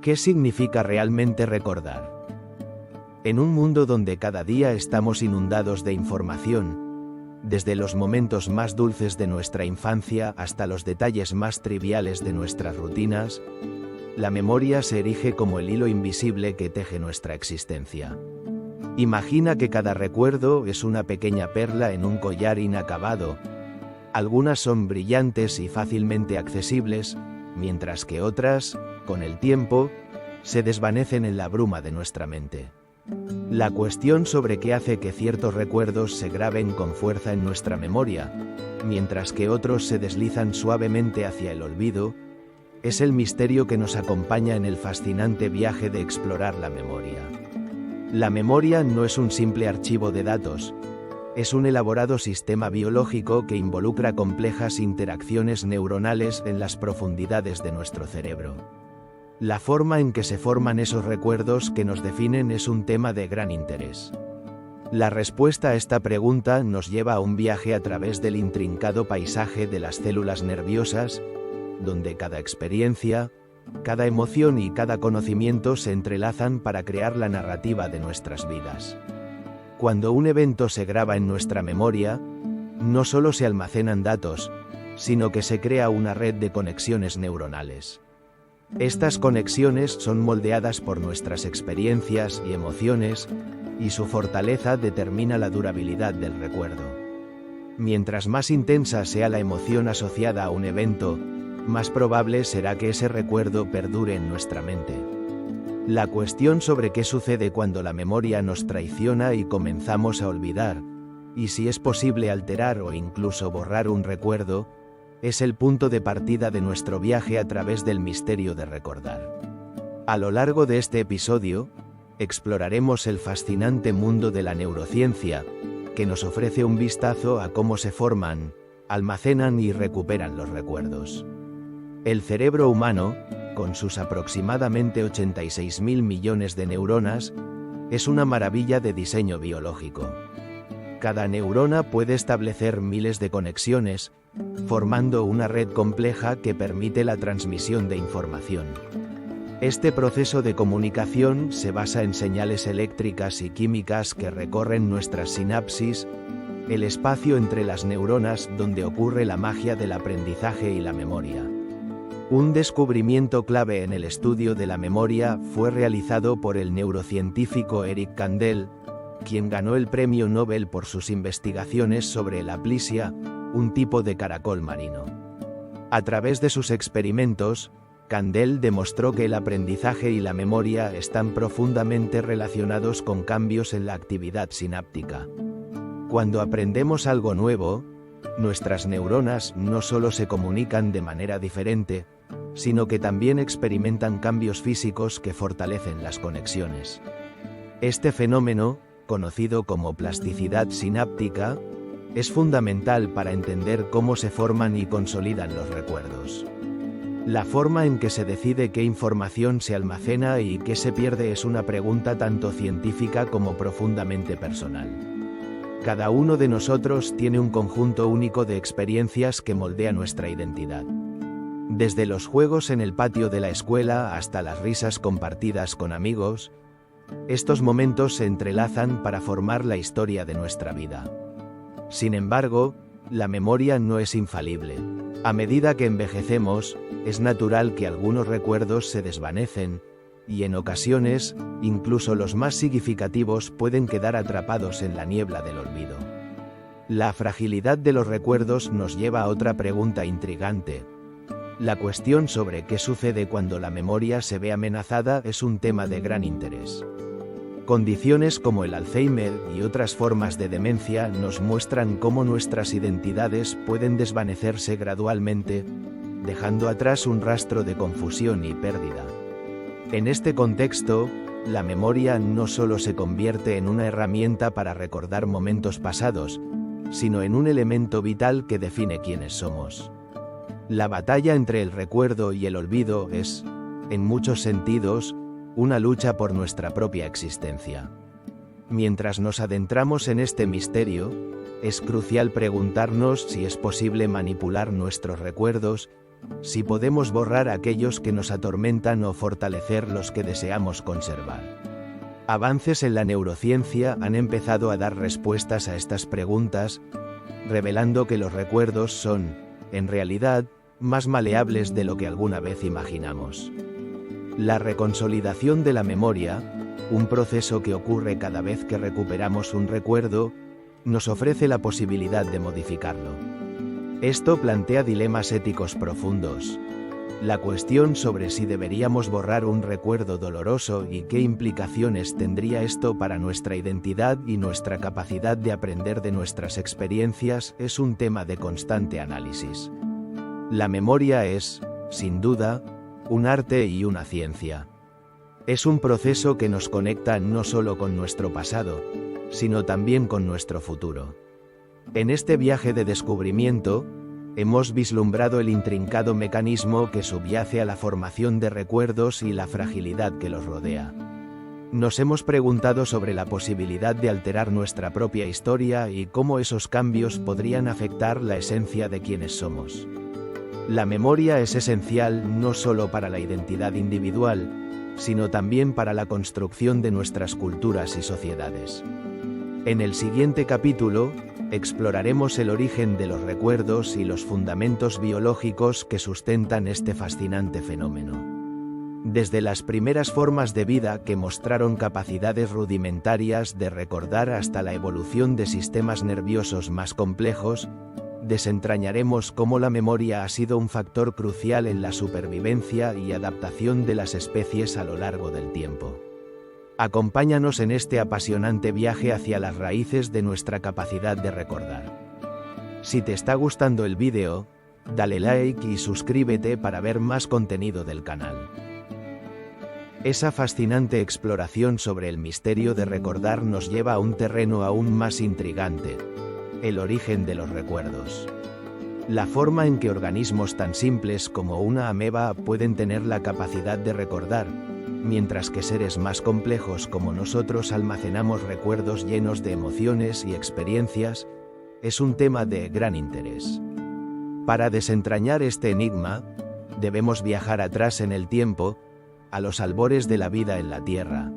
¿Qué significa realmente recordar? En un mundo donde cada día estamos inundados de información, desde los momentos más dulces de nuestra infancia hasta los detalles más triviales de nuestras rutinas, la memoria se erige como el hilo invisible que teje nuestra existencia. Imagina que cada recuerdo es una pequeña perla en un collar inacabado. Algunas son brillantes y fácilmente accesibles, mientras que otras, con el tiempo, se desvanecen en la bruma de nuestra mente. La cuestión sobre qué hace que ciertos recuerdos se graben con fuerza en nuestra memoria, mientras que otros se deslizan suavemente hacia el olvido, es el misterio que nos acompaña en el fascinante viaje de explorar la memoria. La memoria no es un simple archivo de datos, es un elaborado sistema biológico que involucra complejas interacciones neuronales en las profundidades de nuestro cerebro. La forma en que se forman esos recuerdos que nos definen es un tema de gran interés. La respuesta a esta pregunta nos lleva a un viaje a través del intrincado paisaje de las células nerviosas, donde cada experiencia, cada emoción y cada conocimiento se entrelazan para crear la narrativa de nuestras vidas. Cuando un evento se graba en nuestra memoria, no solo se almacenan datos, sino que se crea una red de conexiones neuronales. Estas conexiones son moldeadas por nuestras experiencias y emociones, y su fortaleza determina la durabilidad del recuerdo. Mientras más intensa sea la emoción asociada a un evento, más probable será que ese recuerdo perdure en nuestra mente. La cuestión sobre qué sucede cuando la memoria nos traiciona y comenzamos a olvidar, y si es posible alterar o incluso borrar un recuerdo, es el punto de partida de nuestro viaje a través del misterio de recordar. A lo largo de este episodio, exploraremos el fascinante mundo de la neurociencia, que nos ofrece un vistazo a cómo se forman, almacenan y recuperan los recuerdos. El cerebro humano, con sus aproximadamente 86.000 millones de neuronas, es una maravilla de diseño biológico. Cada neurona puede establecer miles de conexiones, formando una red compleja que permite la transmisión de información. Este proceso de comunicación se basa en señales eléctricas y químicas que recorren nuestras sinapsis, el espacio entre las neuronas donde ocurre la magia del aprendizaje y la memoria. Un descubrimiento clave en el estudio de la memoria fue realizado por el neurocientífico Eric Kandel, quien ganó el premio Nobel por sus investigaciones sobre el aplysia, un tipo de caracol marino. A través de sus experimentos, Kandel demostró que el aprendizaje y la memoria están profundamente relacionados con cambios en la actividad sináptica. Cuando aprendemos algo nuevo, nuestras neuronas no solo se comunican de manera diferente, sino que también experimentan cambios físicos que fortalecen las conexiones. Este fenómeno, conocido como plasticidad sináptica, es fundamental para entender cómo se forman y consolidan los recuerdos. La forma en que se decide qué información se almacena y qué se pierde es una pregunta tanto científica como profundamente personal. Cada uno de nosotros tiene un conjunto único de experiencias que moldea nuestra identidad. Desde los juegos en el patio de la escuela hasta las risas compartidas con amigos, estos momentos se entrelazan para formar la historia de nuestra vida. Sin embargo, la memoria no es infalible. A medida que envejecemos, es natural que algunos recuerdos se desvanecen, y en ocasiones, incluso los más significativos pueden quedar atrapados en la niebla del olvido. La fragilidad de los recuerdos nos lleva a otra pregunta intrigante. La cuestión sobre qué sucede cuando la memoria se ve amenazada es un tema de gran interés. Condiciones como el Alzheimer y otras formas de demencia nos muestran cómo nuestras identidades pueden desvanecerse gradualmente, dejando atrás un rastro de confusión y pérdida. En este contexto, la memoria no solo se convierte en una herramienta para recordar momentos pasados, sino en un elemento vital que define quiénes somos. La batalla entre el recuerdo y el olvido es, en muchos sentidos, una lucha por nuestra propia existencia. Mientras nos adentramos en este misterio, es crucial preguntarnos si es posible manipular nuestros recuerdos si podemos borrar aquellos que nos atormentan o fortalecer los que deseamos conservar. Avances en la neurociencia han empezado a dar respuestas a estas preguntas, revelando que los recuerdos son, en realidad, más maleables de lo que alguna vez imaginamos. La reconsolidación de la memoria, un proceso que ocurre cada vez que recuperamos un recuerdo, nos ofrece la posibilidad de modificarlo. Esto plantea dilemas éticos profundos. La cuestión sobre si deberíamos borrar un recuerdo doloroso y qué implicaciones tendría esto para nuestra identidad y nuestra capacidad de aprender de nuestras experiencias es un tema de constante análisis. La memoria es, sin duda, un arte y una ciencia. Es un proceso que nos conecta no solo con nuestro pasado, sino también con nuestro futuro. En este viaje de descubrimiento, hemos vislumbrado el intrincado mecanismo que subyace a la formación de recuerdos y la fragilidad que los rodea. Nos hemos preguntado sobre la posibilidad de alterar nuestra propia historia y cómo esos cambios podrían afectar la esencia de quienes somos. La memoria es esencial no solo para la identidad individual, sino también para la construcción de nuestras culturas y sociedades. En el siguiente capítulo, exploraremos el origen de los recuerdos y los fundamentos biológicos que sustentan este fascinante fenómeno. Desde las primeras formas de vida que mostraron capacidades rudimentarias de recordar hasta la evolución de sistemas nerviosos más complejos, desentrañaremos cómo la memoria ha sido un factor crucial en la supervivencia y adaptación de las especies a lo largo del tiempo. Acompáñanos en este apasionante viaje hacia las raíces de nuestra capacidad de recordar. Si te está gustando el vídeo, dale like y suscríbete para ver más contenido del canal. Esa fascinante exploración sobre el misterio de recordar nos lleva a un terreno aún más intrigante: el origen de los recuerdos. La forma en que organismos tan simples como una ameba pueden tener la capacidad de recordar, mientras que seres más complejos como nosotros almacenamos recuerdos llenos de emociones y experiencias, es un tema de gran interés. Para desentrañar este enigma, debemos viajar atrás en el tiempo, a los albores de la vida en la Tierra.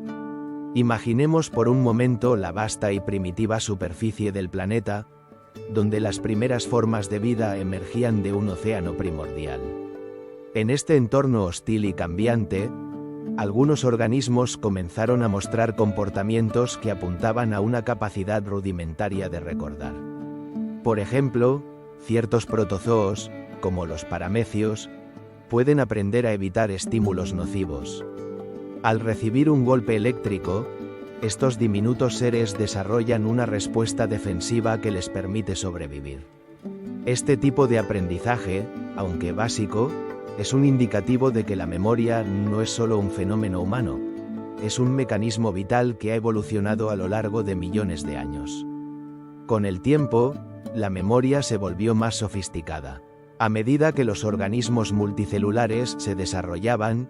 Imaginemos por un momento la vasta y primitiva superficie del planeta, donde las primeras formas de vida emergían de un océano primordial. En este entorno hostil y cambiante, algunos organismos comenzaron a mostrar comportamientos que apuntaban a una capacidad rudimentaria de recordar. Por ejemplo, ciertos protozoos, como los paramecios, pueden aprender a evitar estímulos nocivos. Al recibir un golpe eléctrico, estos diminutos seres desarrollan una respuesta defensiva que les permite sobrevivir. Este tipo de aprendizaje, aunque básico, es un indicativo de que la memoria no es solo un fenómeno humano, es un mecanismo vital que ha evolucionado a lo largo de millones de años. Con el tiempo, la memoria se volvió más sofisticada. A medida que los organismos multicelulares se desarrollaban,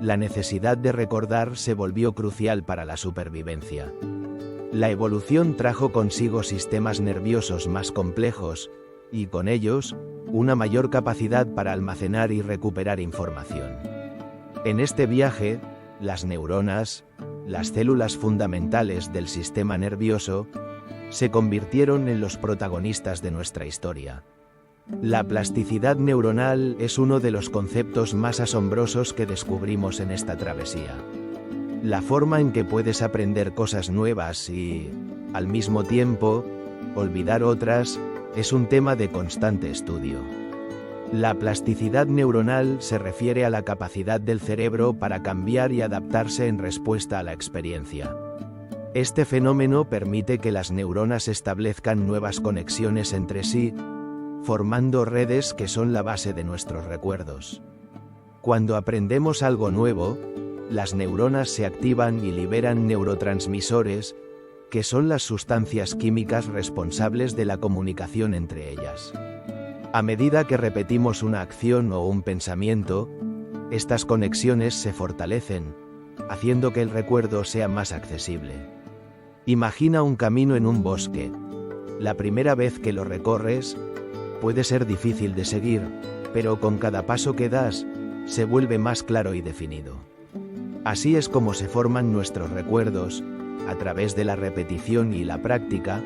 la necesidad de recordar se volvió crucial para la supervivencia. La evolución trajo consigo sistemas nerviosos más complejos, y con ellos, una mayor capacidad para almacenar y recuperar información. En este viaje, las neuronas, las células fundamentales del sistema nervioso, se convirtieron en los protagonistas de nuestra historia. La plasticidad neuronal es uno de los conceptos más asombrosos que descubrimos en esta travesía. La forma en que puedes aprender cosas nuevas y, al mismo tiempo, olvidar otras, es un tema de constante estudio. La plasticidad neuronal se refiere a la capacidad del cerebro para cambiar y adaptarse en respuesta a la experiencia. Este fenómeno permite que las neuronas establezcan nuevas conexiones entre sí, formando redes que son la base de nuestros recuerdos. Cuando aprendemos algo nuevo, las neuronas se activan y liberan neurotransmisores, que son las sustancias químicas responsables de la comunicación entre ellas. A medida que repetimos una acción o un pensamiento, estas conexiones se fortalecen, haciendo que el recuerdo sea más accesible. Imagina un camino en un bosque. La primera vez que lo recorres, puede ser difícil de seguir, pero con cada paso que das, se vuelve más claro y definido. Así es como se forman nuestros recuerdos, a través de la repetición y la práctica,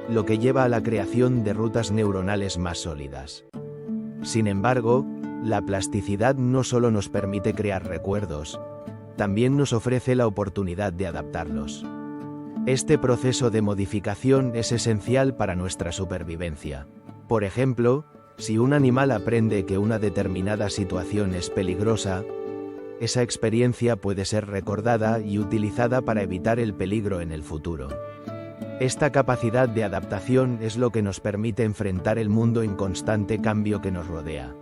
lo que lleva a la creación de rutas neuronales más sólidas. Sin embargo, la plasticidad no solo nos permite crear recuerdos, también nos ofrece la oportunidad de adaptarlos. Este proceso de modificación es esencial para nuestra supervivencia. Por ejemplo, si un animal aprende que una determinada situación es peligrosa, esa experiencia puede ser recordada y utilizada para evitar el peligro en el futuro. Esta capacidad de adaptación es lo que nos permite enfrentar el mundo en constante cambio que nos rodea.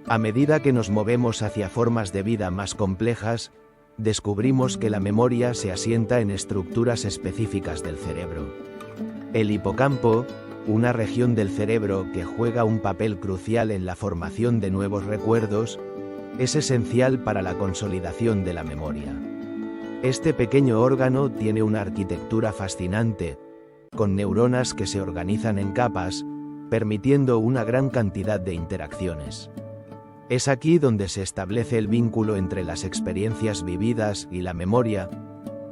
A medida que nos movemos hacia formas de vida más complejas, descubrimos que la memoria se asienta en estructuras específicas del cerebro. El hipocampo, una región del cerebro que juega un papel crucial en la formación de nuevos recuerdos, es esencial para la consolidación de la memoria. Este pequeño órgano tiene una arquitectura fascinante, con neuronas que se organizan en capas, permitiendo una gran cantidad de interacciones. Es aquí donde se establece el vínculo entre las experiencias vividas y la memoria,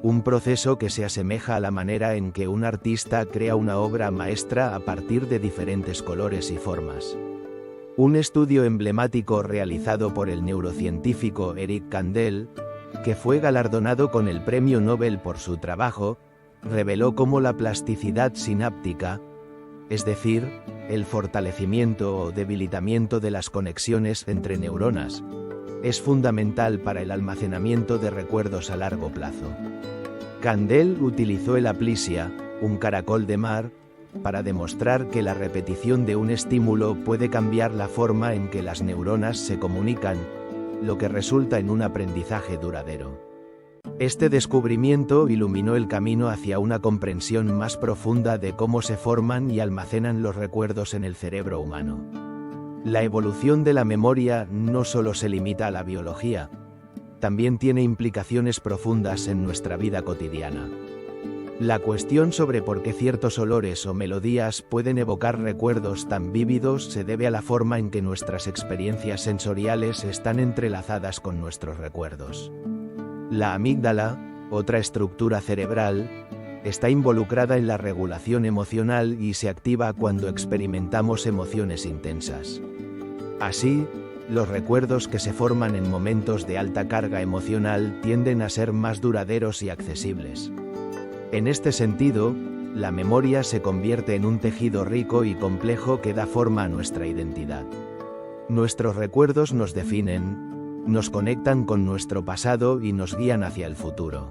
un proceso que se asemeja a la manera en que un artista crea una obra maestra a partir de diferentes colores y formas. Un estudio emblemático realizado por el neurocientífico Eric Kandel, que fue galardonado con el Premio Nobel por su trabajo, reveló cómo la plasticidad sináptica, es decir, el fortalecimiento o debilitamiento de las conexiones entre neuronas, es fundamental para el almacenamiento de recuerdos a largo plazo. Kandel utilizó el aplysia, un caracol de mar, para demostrar que la repetición de un estímulo puede cambiar la forma en que las neuronas se comunican, lo que resulta en un aprendizaje duradero. Este descubrimiento iluminó el camino hacia una comprensión más profunda de cómo se forman y almacenan los recuerdos en el cerebro humano. La evolución de la memoria no solo se limita a la biología, también tiene implicaciones profundas en nuestra vida cotidiana. La cuestión sobre por qué ciertos olores o melodías pueden evocar recuerdos tan vívidos se debe a la forma en que nuestras experiencias sensoriales están entrelazadas con nuestros recuerdos. La amígdala, otra estructura cerebral, está involucrada en la regulación emocional y se activa cuando experimentamos emociones intensas. Así, los recuerdos que se forman en momentos de alta carga emocional tienden a ser más duraderos y accesibles. En este sentido, la memoria se convierte en un tejido rico y complejo que da forma a nuestra identidad. Nuestros recuerdos nos definen, nos conectan con nuestro pasado y nos guían hacia el futuro.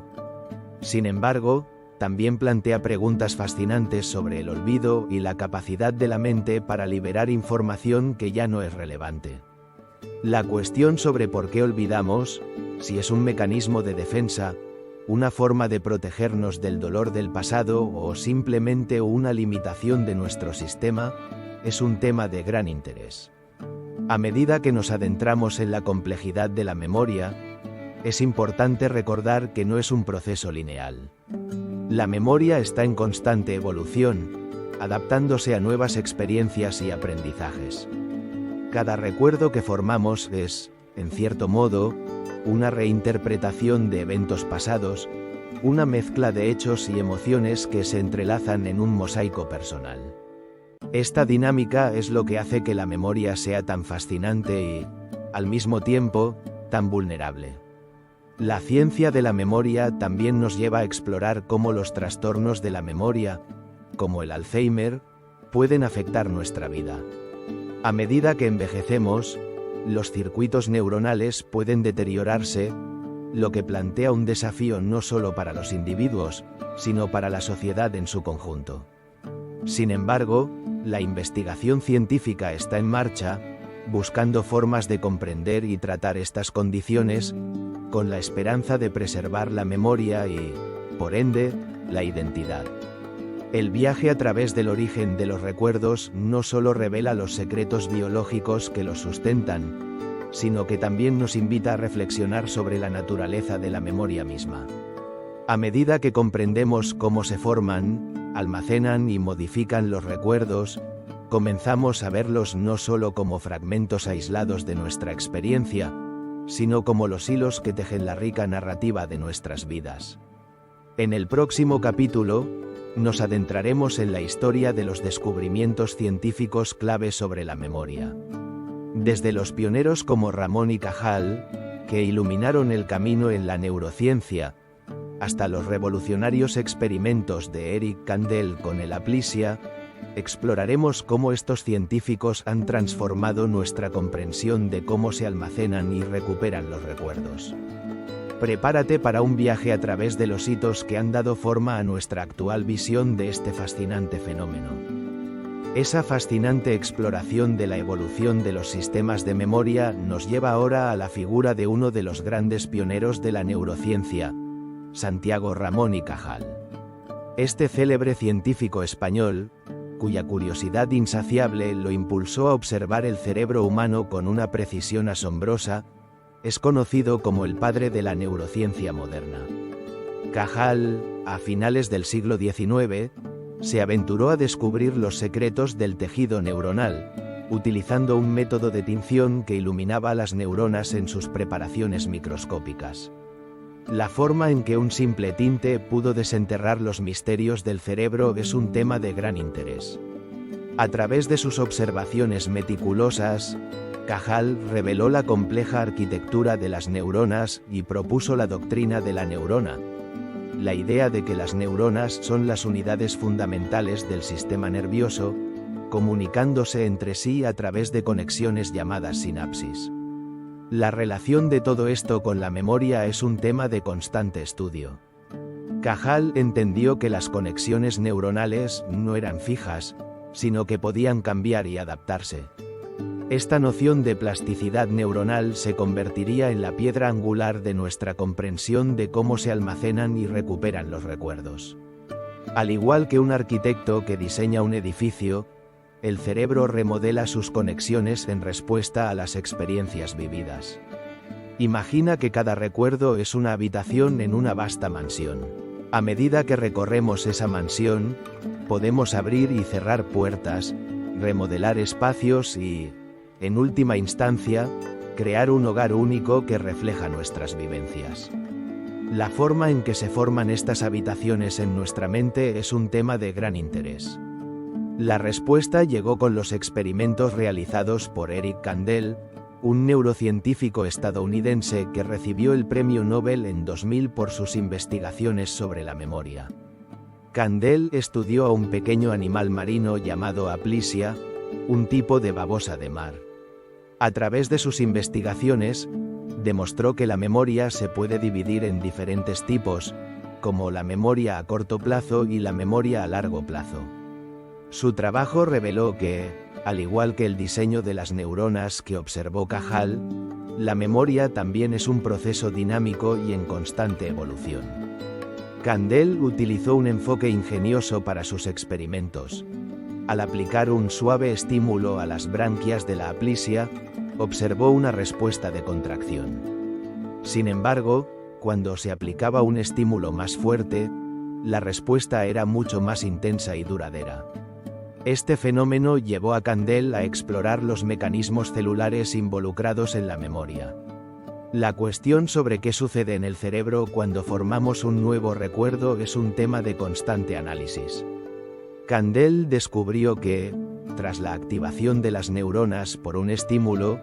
Sin embargo, también plantea preguntas fascinantes sobre el olvido y la capacidad de la mente para liberar información que ya no es relevante. La cuestión sobre por qué olvidamos, si es un mecanismo de defensa, una forma de protegernos del dolor del pasado o simplemente una limitación de nuestro sistema, es un tema de gran interés. A medida que nos adentramos en la complejidad de la memoria, es importante recordar que no es un proceso lineal. La memoria está en constante evolución, adaptándose a nuevas experiencias y aprendizajes. Cada recuerdo que formamos es, en cierto modo, una reinterpretación de eventos pasados, una mezcla de hechos y emociones que se entrelazan en un mosaico personal. Esta dinámica es lo que hace que la memoria sea tan fascinante y, al mismo tiempo, tan vulnerable. La ciencia de la memoria también nos lleva a explorar cómo los trastornos de la memoria, como el Alzheimer, pueden afectar nuestra vida. A medida que envejecemos, los circuitos neuronales pueden deteriorarse, lo que plantea un desafío no solo para los individuos, sino para la sociedad en su conjunto. Sin embargo, la investigación científica está en marcha, buscando formas de comprender y tratar estas condiciones, con la esperanza de preservar la memoria y, por ende, la identidad. El viaje a través del origen de los recuerdos no solo revela los secretos biológicos que los sustentan, sino que también nos invita a reflexionar sobre la naturaleza de la memoria misma. A medida que comprendemos cómo se forman, almacenan y modifican los recuerdos, comenzamos a verlos no solo como fragmentos aislados de nuestra experiencia, sino como los hilos que tejen la rica narrativa de nuestras vidas. En el próximo capítulo, nos adentraremos en la historia de los descubrimientos científicos clave sobre la memoria. Desde los pioneros como Ramón y Cajal, que iluminaron el camino en la neurociencia, hasta los revolucionarios experimentos de Eric Kandel con el Aplisia, exploraremos cómo estos científicos han transformado nuestra comprensión de cómo se almacenan y recuperan los recuerdos. Prepárate para un viaje a través de los hitos que han dado forma a nuestra actual visión de este fascinante fenómeno. Esa fascinante exploración de la evolución de los sistemas de memoria nos lleva ahora a la figura de uno de los grandes pioneros de la neurociencia, Santiago Ramón y Cajal. Este célebre científico español, cuya curiosidad insaciable lo impulsó a observar el cerebro humano con una precisión asombrosa, es conocido como el padre de la neurociencia moderna. Cajal, a finales del siglo XIX, se aventuró a descubrir los secretos del tejido neuronal, utilizando un método de tinción que iluminaba las neuronas en sus preparaciones microscópicas. La forma en que un simple tinte pudo desenterrar los misterios del cerebro es un tema de gran interés. A través de sus observaciones meticulosas, Cajal reveló la compleja arquitectura de las neuronas y propuso la doctrina de la neurona, la idea de que las neuronas son las unidades fundamentales del sistema nervioso, comunicándose entre sí a través de conexiones llamadas sinapsis. La relación de todo esto con la memoria es un tema de constante estudio. Cajal entendió que las conexiones neuronales no eran fijas, sino que podían cambiar y adaptarse. Esta noción de plasticidad neuronal se convertiría en la piedra angular de nuestra comprensión de cómo se almacenan y recuperan los recuerdos. Al igual que un arquitecto que diseña un edificio, el cerebro remodela sus conexiones en respuesta a las experiencias vividas. Imagina que cada recuerdo es una habitación en una vasta mansión. A medida que recorremos esa mansión, podemos abrir y cerrar puertas, remodelar espacios y, en última instancia, crear un hogar único que refleja nuestras vivencias. La forma en que se forman estas habitaciones en nuestra mente es un tema de gran interés. La respuesta llegó con los experimentos realizados por Eric Kandel, un neurocientífico estadounidense que recibió el Premio Nobel en 2000 por sus investigaciones sobre la memoria. Kandel estudió a un pequeño animal marino llamado Aplisia, un tipo de babosa de mar. A través de sus investigaciones, demostró que la memoria se puede dividir en diferentes tipos, como la memoria a corto plazo y la memoria a largo plazo. Su trabajo reveló que, al igual que el diseño de las neuronas que observó Cajal, la memoria también es un proceso dinámico y en constante evolución. Kandel utilizó un enfoque ingenioso para sus experimentos. Al aplicar un suave estímulo a las branquias de la aplisia, observó una respuesta de contracción. Sin embargo, cuando se aplicaba un estímulo más fuerte, la respuesta era mucho más intensa y duradera. Este fenómeno llevó a Kandel a explorar los mecanismos celulares involucrados en la memoria. La cuestión sobre qué sucede en el cerebro cuando formamos un nuevo recuerdo es un tema de constante análisis. Kandel descubrió que, tras la activación de las neuronas por un estímulo,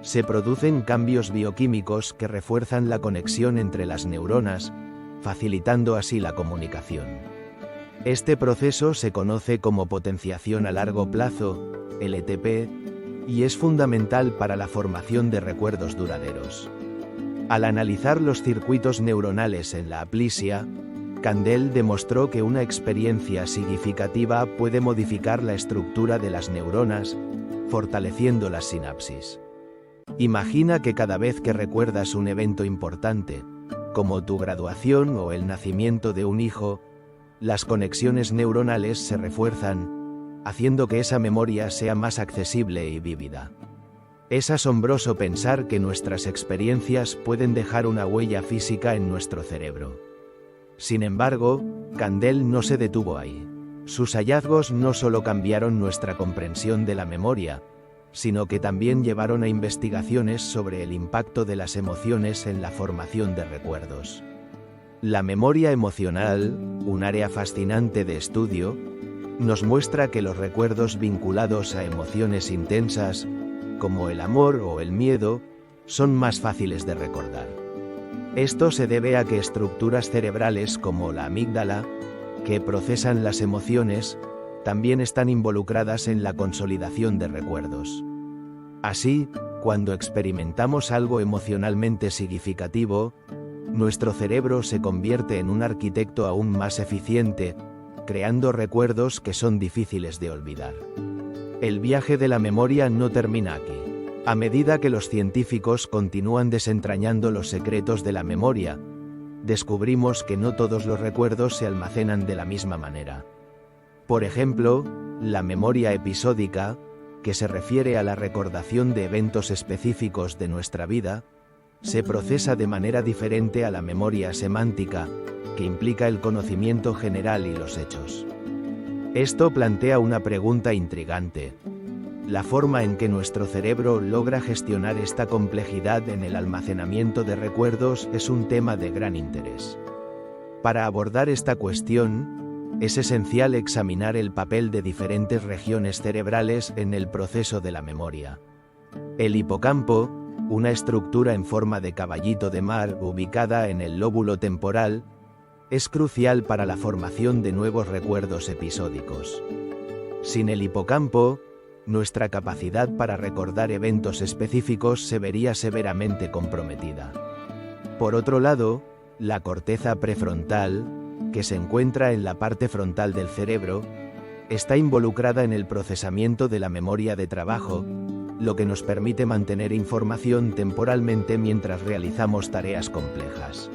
se producen cambios bioquímicos que refuerzan la conexión entre las neuronas, facilitando así la comunicación. Este proceso se conoce como potenciación a largo plazo, LTP, y es fundamental para la formación de recuerdos duraderos. Al analizar los circuitos neuronales en la aplisia, Kandel demostró que una experiencia significativa puede modificar la estructura de las neuronas, fortaleciendo las sinapsis. Imagina que cada vez que recuerdas un evento importante, como tu graduación o el nacimiento de un hijo, las conexiones neuronales se refuerzan, haciendo que esa memoria sea más accesible y vívida. Es asombroso pensar que nuestras experiencias pueden dejar una huella física en nuestro cerebro. Sin embargo, Kandel no se detuvo ahí. Sus hallazgos no solo cambiaron nuestra comprensión de la memoria, sino que también llevaron a investigaciones sobre el impacto de las emociones en la formación de recuerdos. La memoria emocional, un área fascinante de estudio, nos muestra que los recuerdos vinculados a emociones intensas, como el amor o el miedo, son más fáciles de recordar. Esto se debe a que estructuras cerebrales como la amígdala, que procesan las emociones, también están involucradas en la consolidación de recuerdos. Así, cuando experimentamos algo emocionalmente significativo, nuestro cerebro se convierte en un arquitecto aún más eficiente, creando recuerdos que son difíciles de olvidar. El viaje de la memoria no termina aquí. A medida que los científicos continúan desentrañando los secretos de la memoria, descubrimos que no todos los recuerdos se almacenan de la misma manera. Por ejemplo, la memoria episódica, que se refiere a la recordación de eventos específicos de nuestra vida, se procesa de manera diferente a la memoria semántica, que implica el conocimiento general y los hechos. Esto plantea una pregunta intrigante. La forma en que nuestro cerebro logra gestionar esta complejidad en el almacenamiento de recuerdos es un tema de gran interés. Para abordar esta cuestión, es esencial examinar el papel de diferentes regiones cerebrales en el proceso de la memoria. El hipocampo, una estructura en forma de caballito de mar ubicada en el lóbulo temporal, es crucial para la formación de nuevos recuerdos episódicos. Sin el hipocampo, nuestra capacidad para recordar eventos específicos se vería severamente comprometida. Por otro lado, la corteza prefrontal, que se encuentra en la parte frontal del cerebro, está involucrada en el procesamiento de la memoria de trabajo, lo que nos permite mantener información temporalmente mientras realizamos tareas complejas.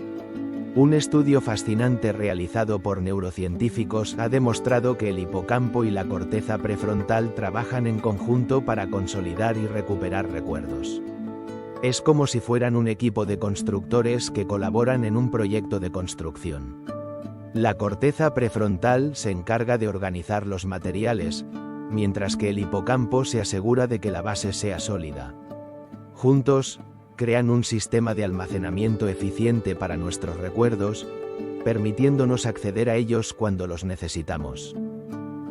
Un estudio fascinante realizado por neurocientíficos ha demostrado que el hipocampo y la corteza prefrontal trabajan en conjunto para consolidar y recuperar recuerdos. Es como si fueran un equipo de constructores que colaboran en un proyecto de construcción. La corteza prefrontal se encarga de organizar los materiales, mientras que el hipocampo se asegura de que la base sea sólida. Juntos, crean un sistema de almacenamiento eficiente para nuestros recuerdos, permitiéndonos acceder a ellos cuando los necesitamos.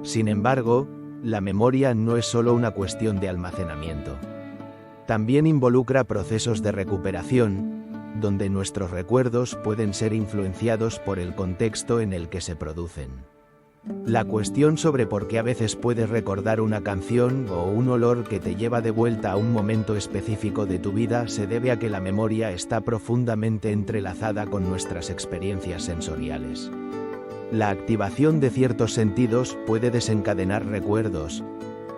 Sin embargo, la memoria no es solo una cuestión de almacenamiento. También involucra procesos de recuperación, donde nuestros recuerdos pueden ser influenciados por el contexto en el que se producen. La cuestión sobre por qué a veces puedes recordar una canción o un olor que te lleva de vuelta a un momento específico de tu vida se debe a que la memoria está profundamente entrelazada con nuestras experiencias sensoriales. La activación de ciertos sentidos puede desencadenar recuerdos,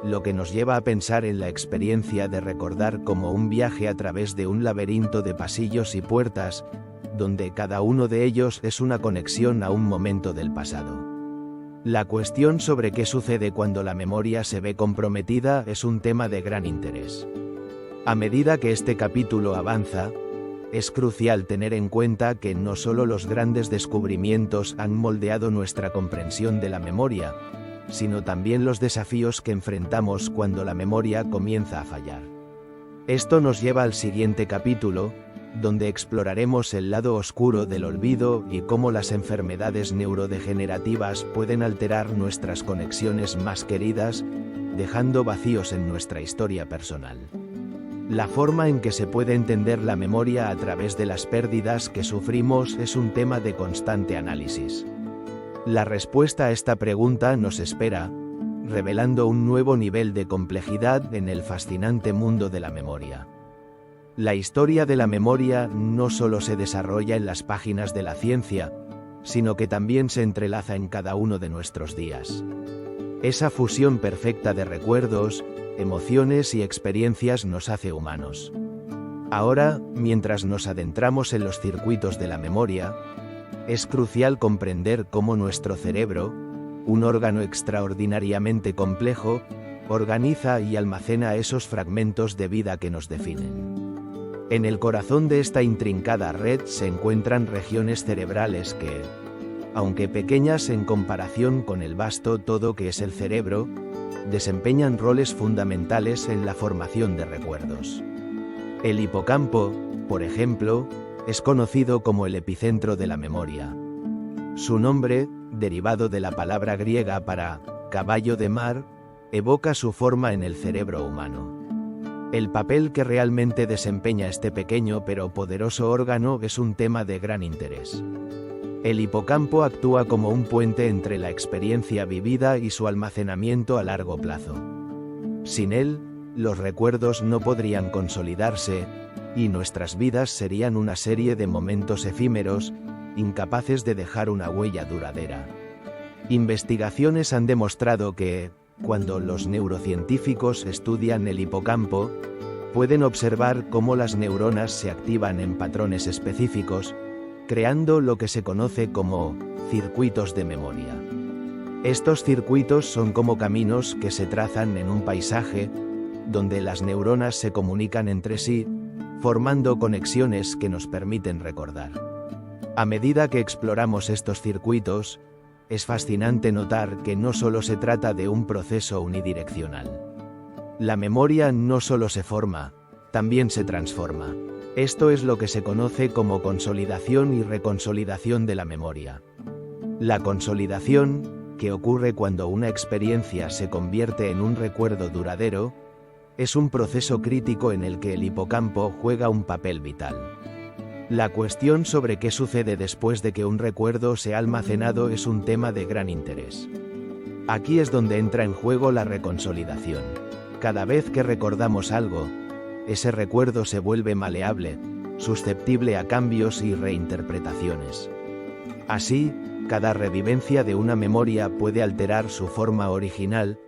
lo que nos lleva a pensar en la experiencia de recordar como un viaje a través de un laberinto de pasillos y puertas, donde cada uno de ellos es una conexión a un momento del pasado. La cuestión sobre qué sucede cuando la memoria se ve comprometida es un tema de gran interés. A medida que este capítulo avanza, es crucial tener en cuenta que no solo los grandes descubrimientos han moldeado nuestra comprensión de la memoria, sino también los desafíos que enfrentamos cuando la memoria comienza a fallar. Esto nos lleva al siguiente capítulo, donde exploraremos el lado oscuro del olvido y cómo las enfermedades neurodegenerativas pueden alterar nuestras conexiones más queridas, dejando vacíos en nuestra historia personal. La forma en que se puede entender la memoria a través de las pérdidas que sufrimos es un tema de constante análisis. La respuesta a esta pregunta nos espera, revelando un nuevo nivel de complejidad en el fascinante mundo de la memoria. La historia de la memoria no solo se desarrolla en las páginas de la ciencia, sino que también se entrelaza en cada uno de nuestros días. Esa fusión perfecta de recuerdos, emociones y experiencias nos hace humanos. Ahora, mientras nos adentramos en los circuitos de la memoria, es crucial comprender cómo nuestro cerebro, un órgano extraordinariamente complejo, organiza y almacena esos fragmentos de vida que nos definen. En el corazón de esta intrincada red se encuentran regiones cerebrales que, aunque pequeñas en comparación con el vasto todo que es el cerebro, desempeñan roles fundamentales en la formación de recuerdos. El hipocampo, por ejemplo, es conocido como el epicentro de la memoria. Su nombre, derivado de la palabra griega para caballo de mar, evoca su forma en el cerebro humano. El papel que realmente desempeña este pequeño pero poderoso órgano es un tema de gran interés. El hipocampo actúa como un puente entre la experiencia vivida y su almacenamiento a largo plazo. Sin él, los recuerdos no podrían consolidarse, y nuestras vidas serían una serie de momentos efímeros, incapaces de dejar una huella duradera. Investigaciones han demostrado que, cuando los neurocientíficos estudian el hipocampo, pueden observar cómo las neuronas se activan en patrones específicos, creando lo que se conoce como circuitos de memoria. Estos circuitos son como caminos que se trazan en un paisaje, donde las neuronas se comunican entre sí, formando conexiones que nos permiten recordar. A medida que exploramos estos circuitos, es fascinante notar que no solo se trata de un proceso unidireccional. La memoria no solo se forma, también se transforma. Esto es lo que se conoce como consolidación y reconsolidación de la memoria. La consolidación, que ocurre cuando una experiencia se convierte en un recuerdo duradero, es un proceso crítico en el que el hipocampo juega un papel vital. La cuestión sobre qué sucede después de que un recuerdo se ha almacenado es un tema de gran interés. Aquí es donde entra en juego la reconsolidación. Cada vez que recordamos algo, ese recuerdo se vuelve maleable, susceptible a cambios y reinterpretaciones. Así, cada revivencia de una memoria puede alterar su forma original,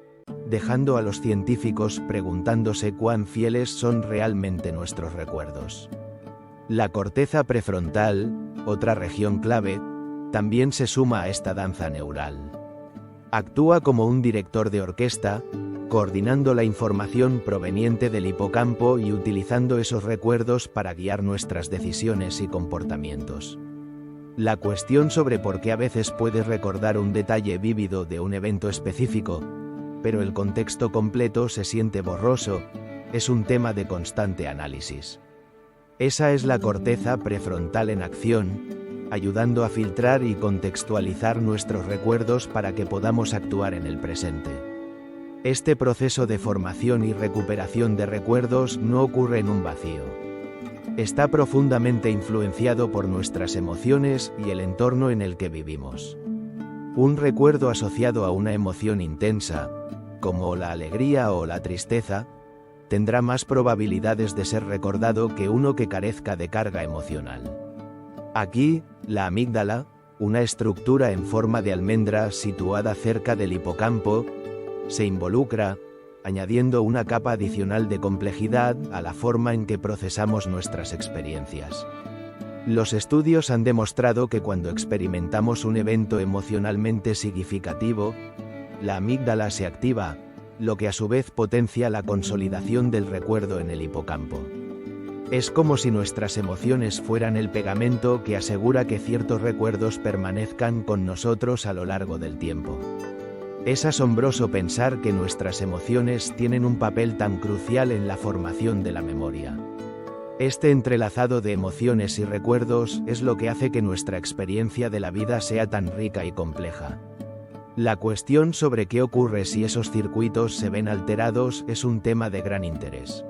dejando a los científicos preguntándose cuán fieles son realmente nuestros recuerdos. La corteza prefrontal, otra región clave, también se suma a esta danza neural. Actúa como un director de orquesta, coordinando la información proveniente del hipocampo y utilizando esos recuerdos para guiar nuestras decisiones y comportamientos. La cuestión sobre por qué a veces puedes recordar un detalle vívido de un evento específico, pero el contexto completo se siente borroso, es un tema de constante análisis. Esa es la corteza prefrontal en acción, ayudando a filtrar y contextualizar nuestros recuerdos para que podamos actuar en el presente. Este proceso de formación y recuperación de recuerdos no ocurre en un vacío. Está profundamente influenciado por nuestras emociones y el entorno en el que vivimos. Un recuerdo asociado a una emoción intensa, como la alegría o la tristeza, tendrá más probabilidades de ser recordado que uno que carezca de carga emocional. Aquí, la amígdala, una estructura en forma de almendra situada cerca del hipocampo, se involucra, añadiendo una capa adicional de complejidad a la forma en que procesamos nuestras experiencias. Los estudios han demostrado que cuando experimentamos un evento emocionalmente significativo, la amígdala se activa, lo que a su vez potencia la consolidación del recuerdo en el hipocampo. Es como si nuestras emociones fueran el pegamento que asegura que ciertos recuerdos permanezcan con nosotros a lo largo del tiempo. Es asombroso pensar que nuestras emociones tienen un papel tan crucial en la formación de la memoria. Este entrelazado de emociones y recuerdos es lo que hace que nuestra experiencia de la vida sea tan rica y compleja. La cuestión sobre qué ocurre si esos circuitos se ven alterados es un tema de gran interés.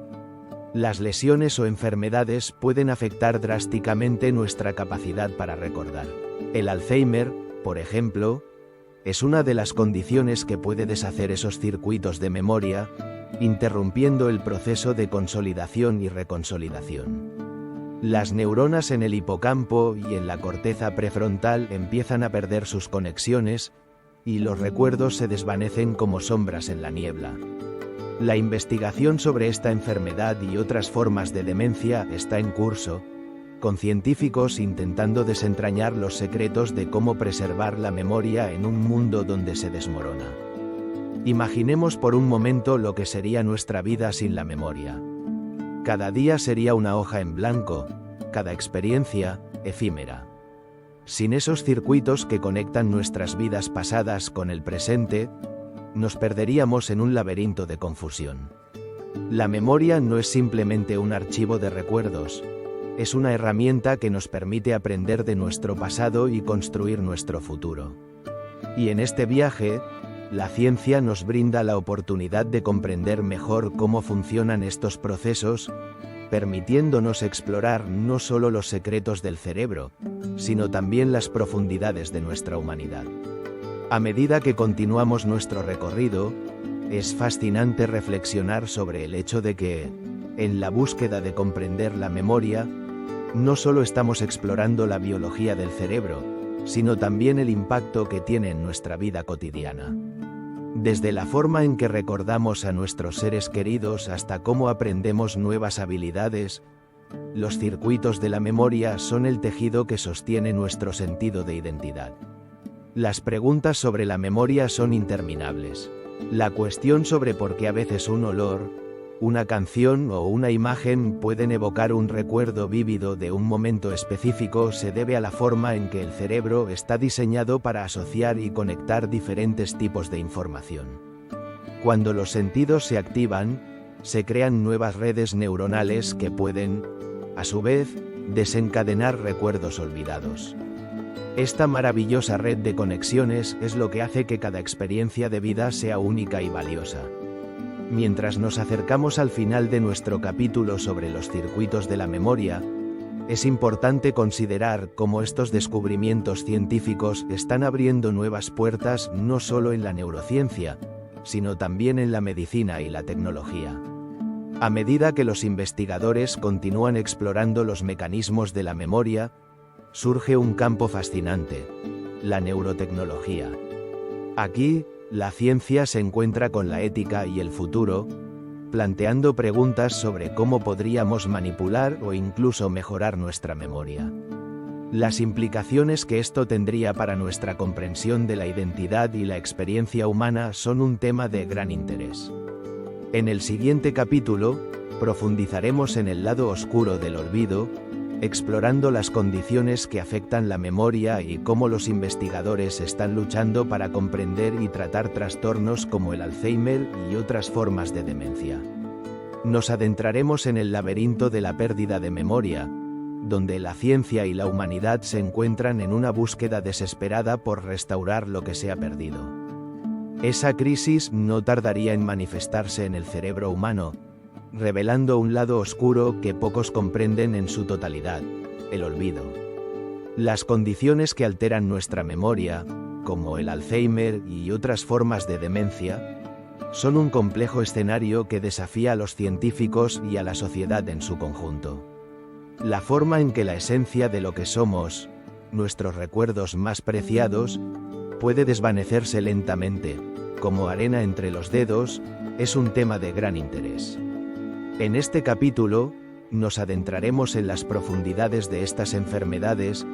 Las lesiones o enfermedades pueden afectar drásticamente nuestra capacidad para recordar. El Alzheimer, por ejemplo, es una de las condiciones que puede deshacer esos circuitos de memoria, interrumpiendo el proceso de consolidación y reconsolidación. Las neuronas en el hipocampo y en la corteza prefrontal empiezan a perder sus conexiones, y los recuerdos se desvanecen como sombras en la niebla. La investigación sobre esta enfermedad y otras formas de demencia está en curso, con científicos intentando desentrañar los secretos de cómo preservar la memoria en un mundo donde se desmorona. Imaginemos por un momento lo que sería nuestra vida sin la memoria. Cada día sería una hoja en blanco, cada experiencia, efímera. Sin esos circuitos que conectan nuestras vidas pasadas con el presente, nos perderíamos en un laberinto de confusión. La memoria no es simplemente un archivo de recuerdos, es una herramienta que nos permite aprender de nuestro pasado y construir nuestro futuro. Y en este viaje, la ciencia nos brinda la oportunidad de comprender mejor cómo funcionan estos procesos, permitiéndonos explorar no solo los secretos del cerebro, sino también las profundidades de nuestra humanidad. A medida que continuamos nuestro recorrido, es fascinante reflexionar sobre el hecho de que, en la búsqueda de comprender la memoria, no solo estamos explorando la biología del cerebro, sino también el impacto que tiene en nuestra vida cotidiana. Desde la forma en que recordamos a nuestros seres queridos hasta cómo aprendemos nuevas habilidades, los circuitos de la memoria son el tejido que sostiene nuestro sentido de identidad. Las preguntas sobre la memoria son interminables. La cuestión sobre por qué a veces un olor, una canción o una imagen pueden evocar un recuerdo vívido de un momento específico se debe a la forma en que el cerebro está diseñado para asociar y conectar diferentes tipos de información. Cuando los sentidos se activan, se crean nuevas redes neuronales que pueden, a su vez, desencadenar recuerdos olvidados. Esta maravillosa red de conexiones es lo que hace que cada experiencia de vida sea única y valiosa. Mientras nos acercamos al final de nuestro capítulo sobre los circuitos de la memoria, es importante considerar cómo estos descubrimientos científicos están abriendo nuevas puertas no solo en la neurociencia, sino también en la medicina y la tecnología. A medida que los investigadores continúan explorando los mecanismos de la memoria, surge un campo fascinante: la neurotecnología. Aquí, la ciencia se encuentra con la ética y el futuro, planteando preguntas sobre cómo podríamos manipular o incluso mejorar nuestra memoria. Las implicaciones que esto tendría para nuestra comprensión de la identidad y la experiencia humana son un tema de gran interés. En el siguiente capítulo, profundizaremos en el lado oscuro del olvido, explorando las condiciones que afectan la memoria y cómo los investigadores están luchando para comprender y tratar trastornos como el Alzheimer y otras formas de demencia. Nos adentraremos en el laberinto de la pérdida de memoria, donde la ciencia y la humanidad se encuentran en una búsqueda desesperada por restaurar lo que se ha perdido. Esa crisis no tardaría en manifestarse en el cerebro humano, revelando un lado oscuro que pocos comprenden en su totalidad: el olvido. Las condiciones que alteran nuestra memoria, como el Alzheimer y otras formas de demencia, son un complejo escenario que desafía a los científicos y a la sociedad en su conjunto. La forma en que la esencia de lo que somos, nuestros recuerdos más preciados, puede desvanecerse lentamente, como arena entre los dedos, es un tema de gran interés. En este capítulo, nos adentraremos en las profundidades de estas enfermedades,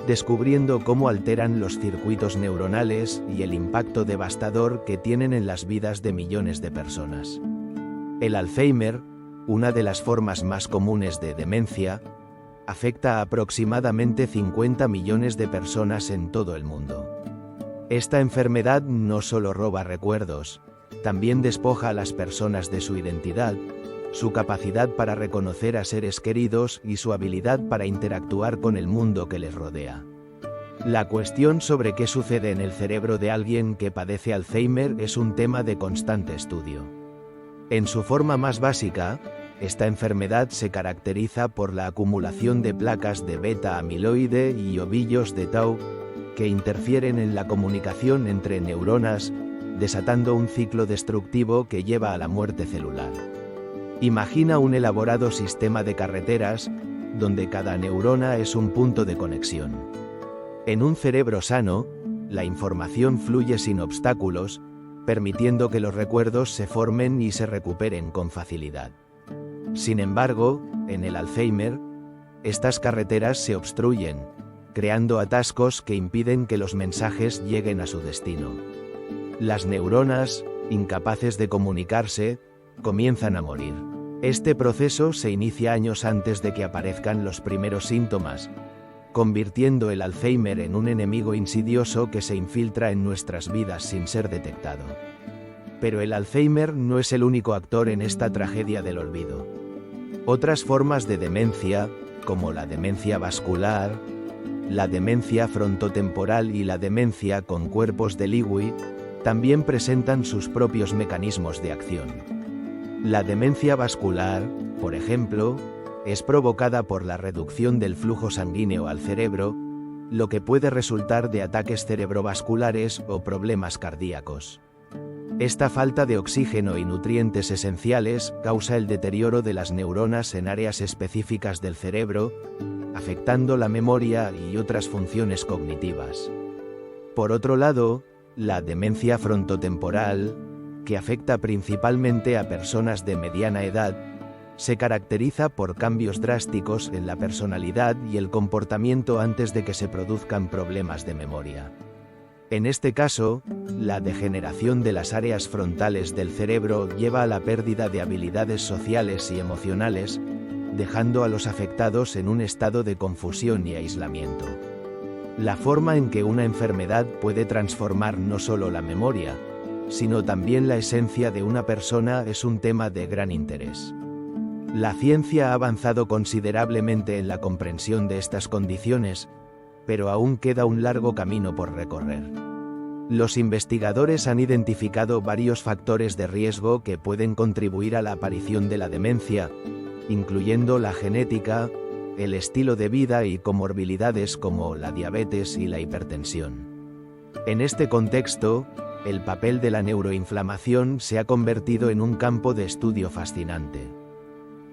descubriendo cómo alteran los circuitos neuronales y el impacto devastador que tienen en las vidas de millones de personas. El Alzheimer, una de las formas más comunes de demencia, afecta a aproximadamente 50 millones de personas en todo el mundo. Esta enfermedad no solo roba recuerdos, también despoja a las personas de su identidad, su capacidad para reconocer a seres queridos y su habilidad para interactuar con el mundo que les rodea. La cuestión sobre qué sucede en el cerebro de alguien que padece Alzheimer es un tema de constante estudio. En su forma más básica, esta enfermedad se caracteriza por la acumulación de placas de beta-amiloide y ovillos de tau, que interfieren en la comunicación entre neuronas, desatando un ciclo destructivo que lleva a la muerte celular. Imagina un elaborado sistema de carreteras, donde cada neurona es un punto de conexión. En un cerebro sano, la información fluye sin obstáculos, permitiendo que los recuerdos se formen y se recuperen con facilidad. Sin embargo, en el Alzheimer, estas carreteras se obstruyen, creando atascos que impiden que los mensajes lleguen a su destino. Las neuronas, incapaces de comunicarse, comienzan a morir. Este proceso se inicia años antes de que aparezcan los primeros síntomas, convirtiendo el Alzheimer en un enemigo insidioso que se infiltra en nuestras vidas sin ser detectado. Pero el Alzheimer no es el único actor en esta tragedia del olvido. Otras formas de demencia, como la demencia vascular, la demencia frontotemporal y la demencia con cuerpos de Lewy, también presentan sus propios mecanismos de acción. La demencia vascular, por ejemplo, es provocada por la reducción del flujo sanguíneo al cerebro, lo que puede resultar de ataques cerebrovasculares o problemas cardíacos. Esta falta de oxígeno y nutrientes esenciales causa el deterioro de las neuronas en áreas específicas del cerebro, afectando la memoria y otras funciones cognitivas. Por otro lado, la demencia frontotemporal, que afecta principalmente a personas de mediana edad, se caracteriza por cambios drásticos en la personalidad y el comportamiento antes de que se produzcan problemas de memoria. En este caso, la degeneración de las áreas frontales del cerebro lleva a la pérdida de habilidades sociales y emocionales, dejando a los afectados en un estado de confusión y aislamiento. La forma en que una enfermedad puede transformar no solo la memoria, sino también la esencia de una persona es un tema de gran interés. La ciencia ha avanzado considerablemente en la comprensión de estas condiciones, pero aún queda un largo camino por recorrer. Los investigadores han identificado varios factores de riesgo que pueden contribuir a la aparición de la demencia, incluyendo la genética, el estilo de vida y comorbilidades como la diabetes y la hipertensión. En este contexto, el papel de la neuroinflamación se ha convertido en un campo de estudio fascinante.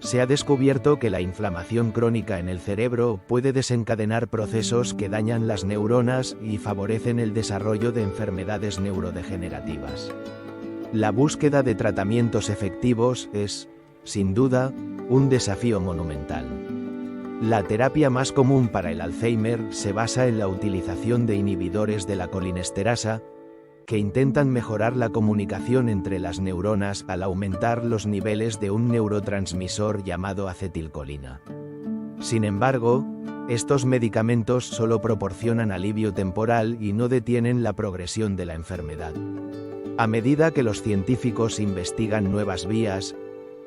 Se ha descubierto que la inflamación crónica en el cerebro puede desencadenar procesos que dañan las neuronas y favorecen el desarrollo de enfermedades neurodegenerativas. La búsqueda de tratamientos efectivos es, sin duda, un desafío monumental. La terapia más común para el Alzheimer se basa en la utilización de inhibidores de la colinesterasa, que intentan mejorar la comunicación entre las neuronas al aumentar los niveles de un neurotransmisor llamado acetilcolina. Sin embargo, estos medicamentos solo proporcionan alivio temporal y no detienen la progresión de la enfermedad. A medida que los científicos investigan nuevas vías,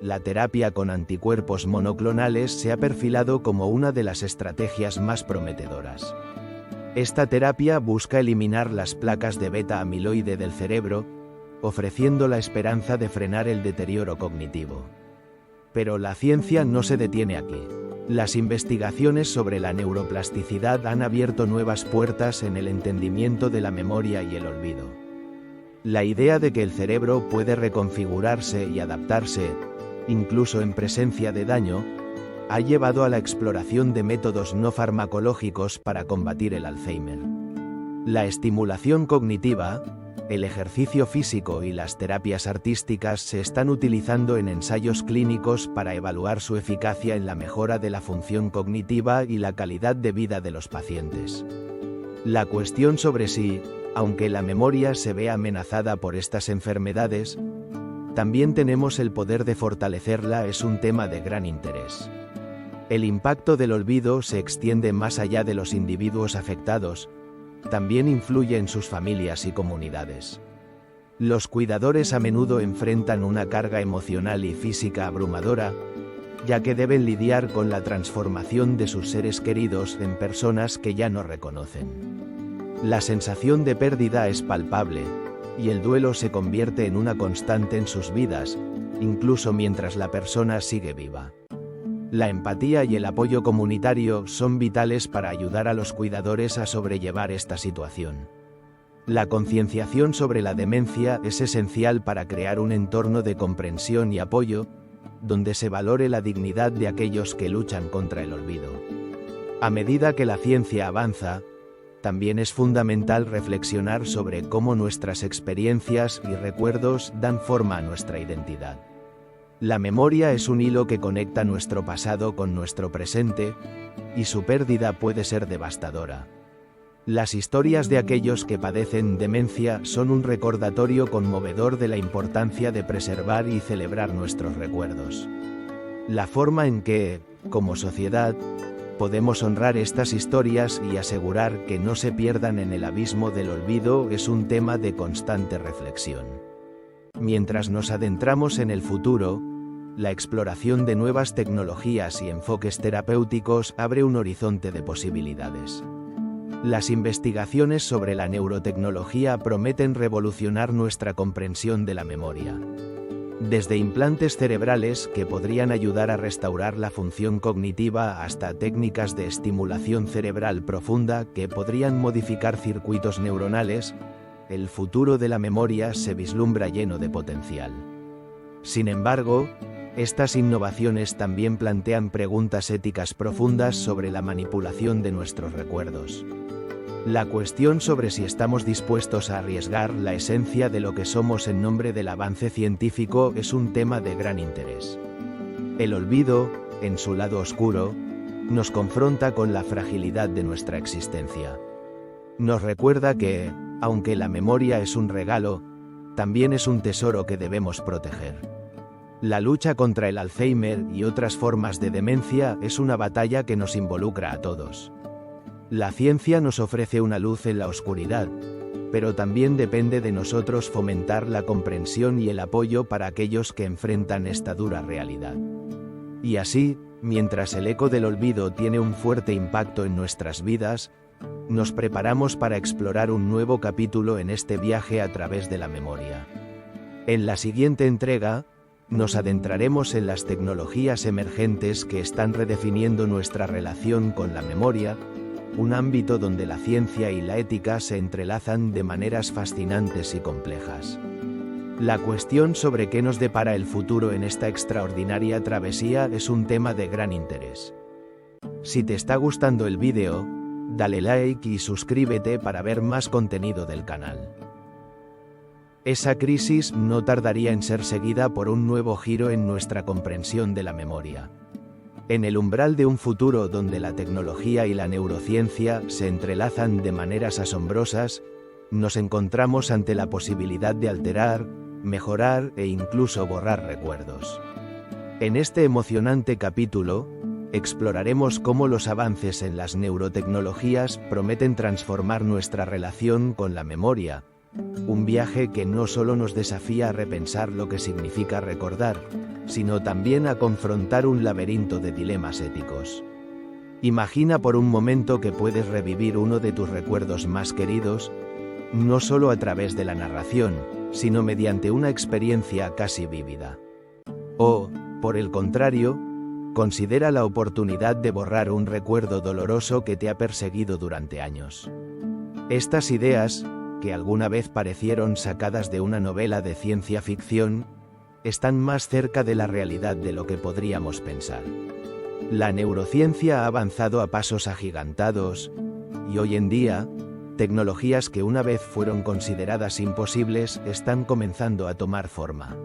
la terapia con anticuerpos monoclonales se ha perfilado como una de las estrategias más prometedoras. Esta terapia busca eliminar las placas de beta-amiloide del cerebro, ofreciendo la esperanza de frenar el deterioro cognitivo. Pero la ciencia no se detiene aquí. Las investigaciones sobre la neuroplasticidad han abierto nuevas puertas en el entendimiento de la memoria y el olvido. La idea de que el cerebro puede reconfigurarse y adaptarse, incluso en presencia de daño, ha llevado a la exploración de métodos no farmacológicos para combatir el Alzheimer. La estimulación cognitiva, el ejercicio físico y las terapias artísticas se están utilizando en ensayos clínicos para evaluar su eficacia en la mejora de la función cognitiva y la calidad de vida de los pacientes. La cuestión sobre si, aunque la memoria se ve amenazada por estas enfermedades, también tenemos el poder de fortalecerla es un tema de gran interés. El impacto del olvido se extiende más allá de los individuos afectados, también influye en sus familias y comunidades. Los cuidadores a menudo enfrentan una carga emocional y física abrumadora, ya que deben lidiar con la transformación de sus seres queridos en personas que ya no reconocen. La sensación de pérdida es palpable, y el duelo se convierte en una constante en sus vidas, incluso mientras la persona sigue viva. La empatía y el apoyo comunitario son vitales para ayudar a los cuidadores a sobrellevar esta situación. La concienciación sobre la demencia es esencial para crear un entorno de comprensión y apoyo, donde se valore la dignidad de aquellos que luchan contra el olvido. A medida que la ciencia avanza, también es fundamental reflexionar sobre cómo nuestras experiencias y recuerdos dan forma a nuestra identidad. La memoria es un hilo que conecta nuestro pasado con nuestro presente, y su pérdida puede ser devastadora. Las historias de aquellos que padecen demencia son un recordatorio conmovedor de la importancia de preservar y celebrar nuestros recuerdos. La forma en que, como sociedad, podemos honrar estas historias y asegurar que no se pierdan en el abismo del olvido es un tema de constante reflexión. Mientras nos adentramos en el futuro, la exploración de nuevas tecnologías y enfoques terapéuticos abre un horizonte de posibilidades. Las investigaciones sobre la neurotecnología prometen revolucionar nuestra comprensión de la memoria. Desde implantes cerebrales que podrían ayudar a restaurar la función cognitiva hasta técnicas de estimulación cerebral profunda que podrían modificar circuitos neuronales, el futuro de la memoria se vislumbra lleno de potencial. Sin embargo, estas innovaciones también plantean preguntas éticas profundas sobre la manipulación de nuestros recuerdos. La cuestión sobre si estamos dispuestos a arriesgar la esencia de lo que somos en nombre del avance científico es un tema de gran interés. El olvido, en su lado oscuro, nos confronta con la fragilidad de nuestra existencia. Nos recuerda que, aunque la memoria es un regalo, también es un tesoro que debemos proteger. La lucha contra el Alzheimer y otras formas de demencia es una batalla que nos involucra a todos. La ciencia nos ofrece una luz en la oscuridad, pero también depende de nosotros fomentar la comprensión y el apoyo para aquellos que enfrentan esta dura realidad. Y así, mientras el eco del olvido tiene un fuerte impacto en nuestras vidas, nos preparamos para explorar un nuevo capítulo en este viaje a través de la memoria. En la siguiente entrega, nos adentraremos en las tecnologías emergentes que están redefiniendo nuestra relación con la memoria, un ámbito donde la ciencia y la ética se entrelazan de maneras fascinantes y complejas. La cuestión sobre qué nos depara el futuro en esta extraordinaria travesía es un tema de gran interés. Si te está gustando el vídeo, dale like y suscríbete para ver más contenido del canal. Esa crisis no tardaría en ser seguida por un nuevo giro en nuestra comprensión de la memoria. En el umbral de un futuro donde la tecnología y la neurociencia se entrelazan de maneras asombrosas, nos encontramos ante la posibilidad de alterar, mejorar e incluso borrar recuerdos. En este emocionante capítulo, exploraremos cómo los avances en las neurotecnologías prometen transformar nuestra relación con la memoria, un viaje que no solo nos desafía a repensar lo que significa recordar, sino también a confrontar un laberinto de dilemas éticos. Imagina por un momento que puedes revivir uno de tus recuerdos más queridos, no solo a través de la narración, sino mediante una experiencia casi vívida. O, por el contrario, considera la oportunidad de borrar un recuerdo doloroso que te ha perseguido durante años. Estas ideas, que alguna vez parecieron sacadas de una novela de ciencia ficción, están más cerca de la realidad de lo que podríamos pensar. La neurociencia ha avanzado a pasos agigantados, y hoy en día, tecnologías que una vez fueron consideradas imposibles están comenzando a tomar forma.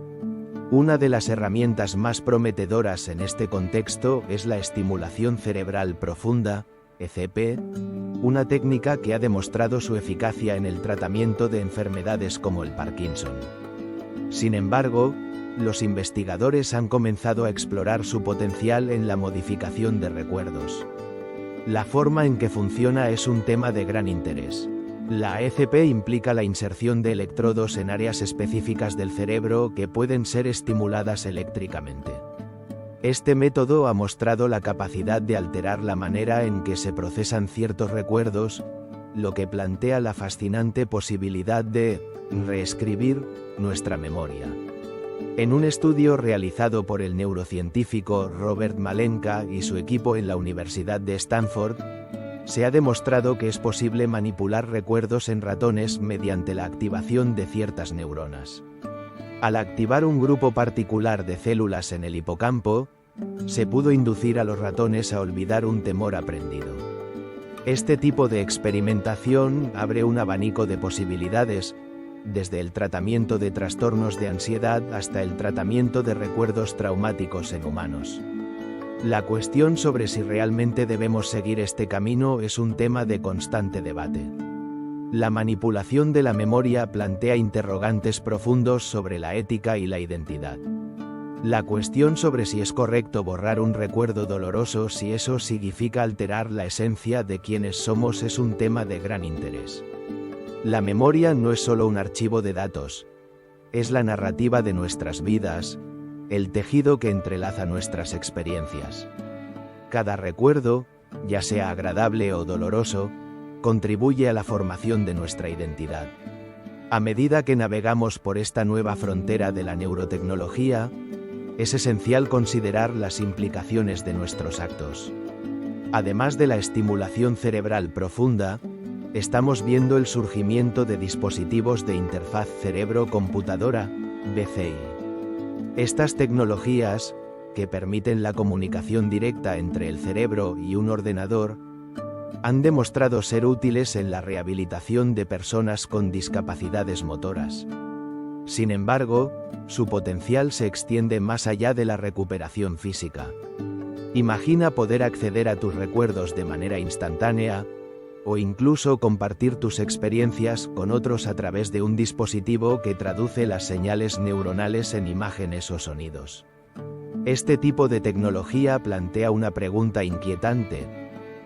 Una de las herramientas más prometedoras en este contexto es la estimulación cerebral profunda, ECP, una técnica que ha demostrado su eficacia en el tratamiento de enfermedades como el Parkinson. Sin embargo, los investigadores han comenzado a explorar su potencial en la modificación de recuerdos. La forma en que funciona es un tema de gran interés. La ECP implica la inserción de electrodos en áreas específicas del cerebro que pueden ser estimuladas eléctricamente. Este método ha mostrado la capacidad de alterar la manera en que se procesan ciertos recuerdos, lo que plantea la fascinante posibilidad de reescribir nuestra memoria. En un estudio realizado por el neurocientífico Robert Malenka y su equipo en la Universidad de Stanford, se ha demostrado que es posible manipular recuerdos en ratones mediante la activación de ciertas neuronas. Al activar un grupo particular de células en el hipocampo, se pudo inducir a los ratones a olvidar un temor aprendido. Este tipo de experimentación abre un abanico de posibilidades, desde el tratamiento de trastornos de ansiedad hasta el tratamiento de recuerdos traumáticos en humanos. La cuestión sobre si realmente debemos seguir este camino es un tema de constante debate. La manipulación de la memoria plantea interrogantes profundos sobre la ética y la identidad. La cuestión sobre si es correcto borrar un recuerdo doloroso si eso significa alterar la esencia de quienes somos es un tema de gran interés. La memoria no es solo un archivo de datos, es la narrativa de nuestras vidas, el tejido que entrelaza nuestras experiencias. Cada recuerdo, ya sea agradable o doloroso, contribuye a la formación de nuestra identidad. A medida que navegamos por esta nueva frontera de la neurotecnología, es esencial considerar las implicaciones de nuestros actos. Además de la estimulación cerebral profunda, estamos viendo el surgimiento de dispositivos de interfaz cerebro-computadora, BCI. Estas tecnologías, que permiten la comunicación directa entre el cerebro y un ordenador, han demostrado ser útiles en la rehabilitación de personas con discapacidades motoras. Sin embargo, su potencial se extiende más allá de la recuperación física. Imagina poder acceder a tus recuerdos de manera instantánea, o incluso compartir tus experiencias con otros a través de un dispositivo que traduce las señales neuronales en imágenes o sonidos. Este tipo de tecnología plantea una pregunta inquietante: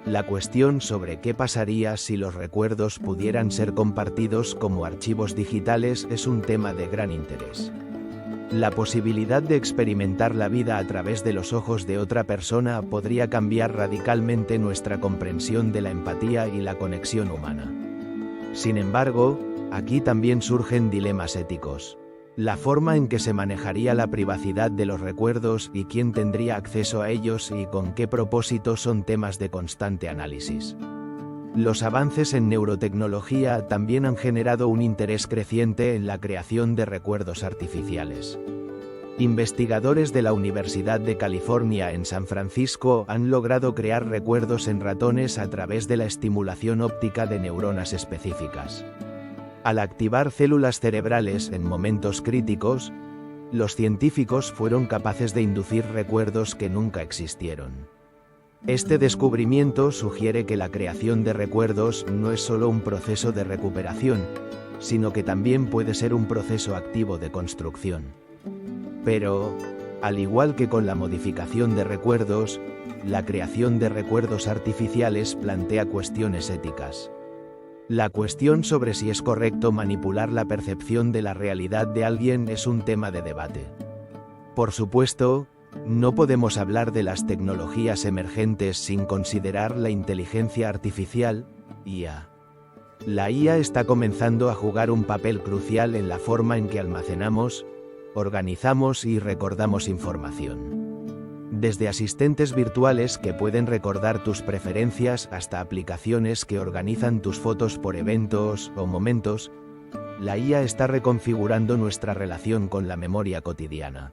la cuestión sobre qué pasaría si los recuerdos pudieran ser compartidos como archivos digitales es un tema de gran interés. La posibilidad de experimentar la vida a través de los ojos de otra persona podría cambiar radicalmente nuestra comprensión de la empatía y la conexión humana. Sin embargo, aquí también surgen dilemas éticos. La forma en que se manejaría la privacidad de los recuerdos y quién tendría acceso a ellos y con qué propósito son temas de constante análisis. Los avances en neurotecnología también han generado un interés creciente en la creación de recuerdos artificiales. Investigadores de la Universidad de California en San Francisco han logrado crear recuerdos en ratones a través de la estimulación óptica de neuronas específicas. Al activar células cerebrales en momentos críticos, los científicos fueron capaces de inducir recuerdos que nunca existieron. Este descubrimiento sugiere que la creación de recuerdos no es solo un proceso de recuperación, sino que también puede ser un proceso activo de construcción. Pero, al igual que con la modificación de recuerdos, la creación de recuerdos artificiales plantea cuestiones éticas. La cuestión sobre si es correcto manipular la percepción de la realidad de alguien es un tema de debate. Por supuesto, no podemos hablar de las tecnologías emergentes sin considerar la inteligencia artificial, IA. La IA está comenzando a jugar un papel crucial en la forma en que almacenamos, organizamos y recordamos información. Desde asistentes virtuales que pueden recordar tus preferencias hasta aplicaciones que organizan tus fotos por eventos o momentos, la IA está reconfigurando nuestra relación con la memoria cotidiana.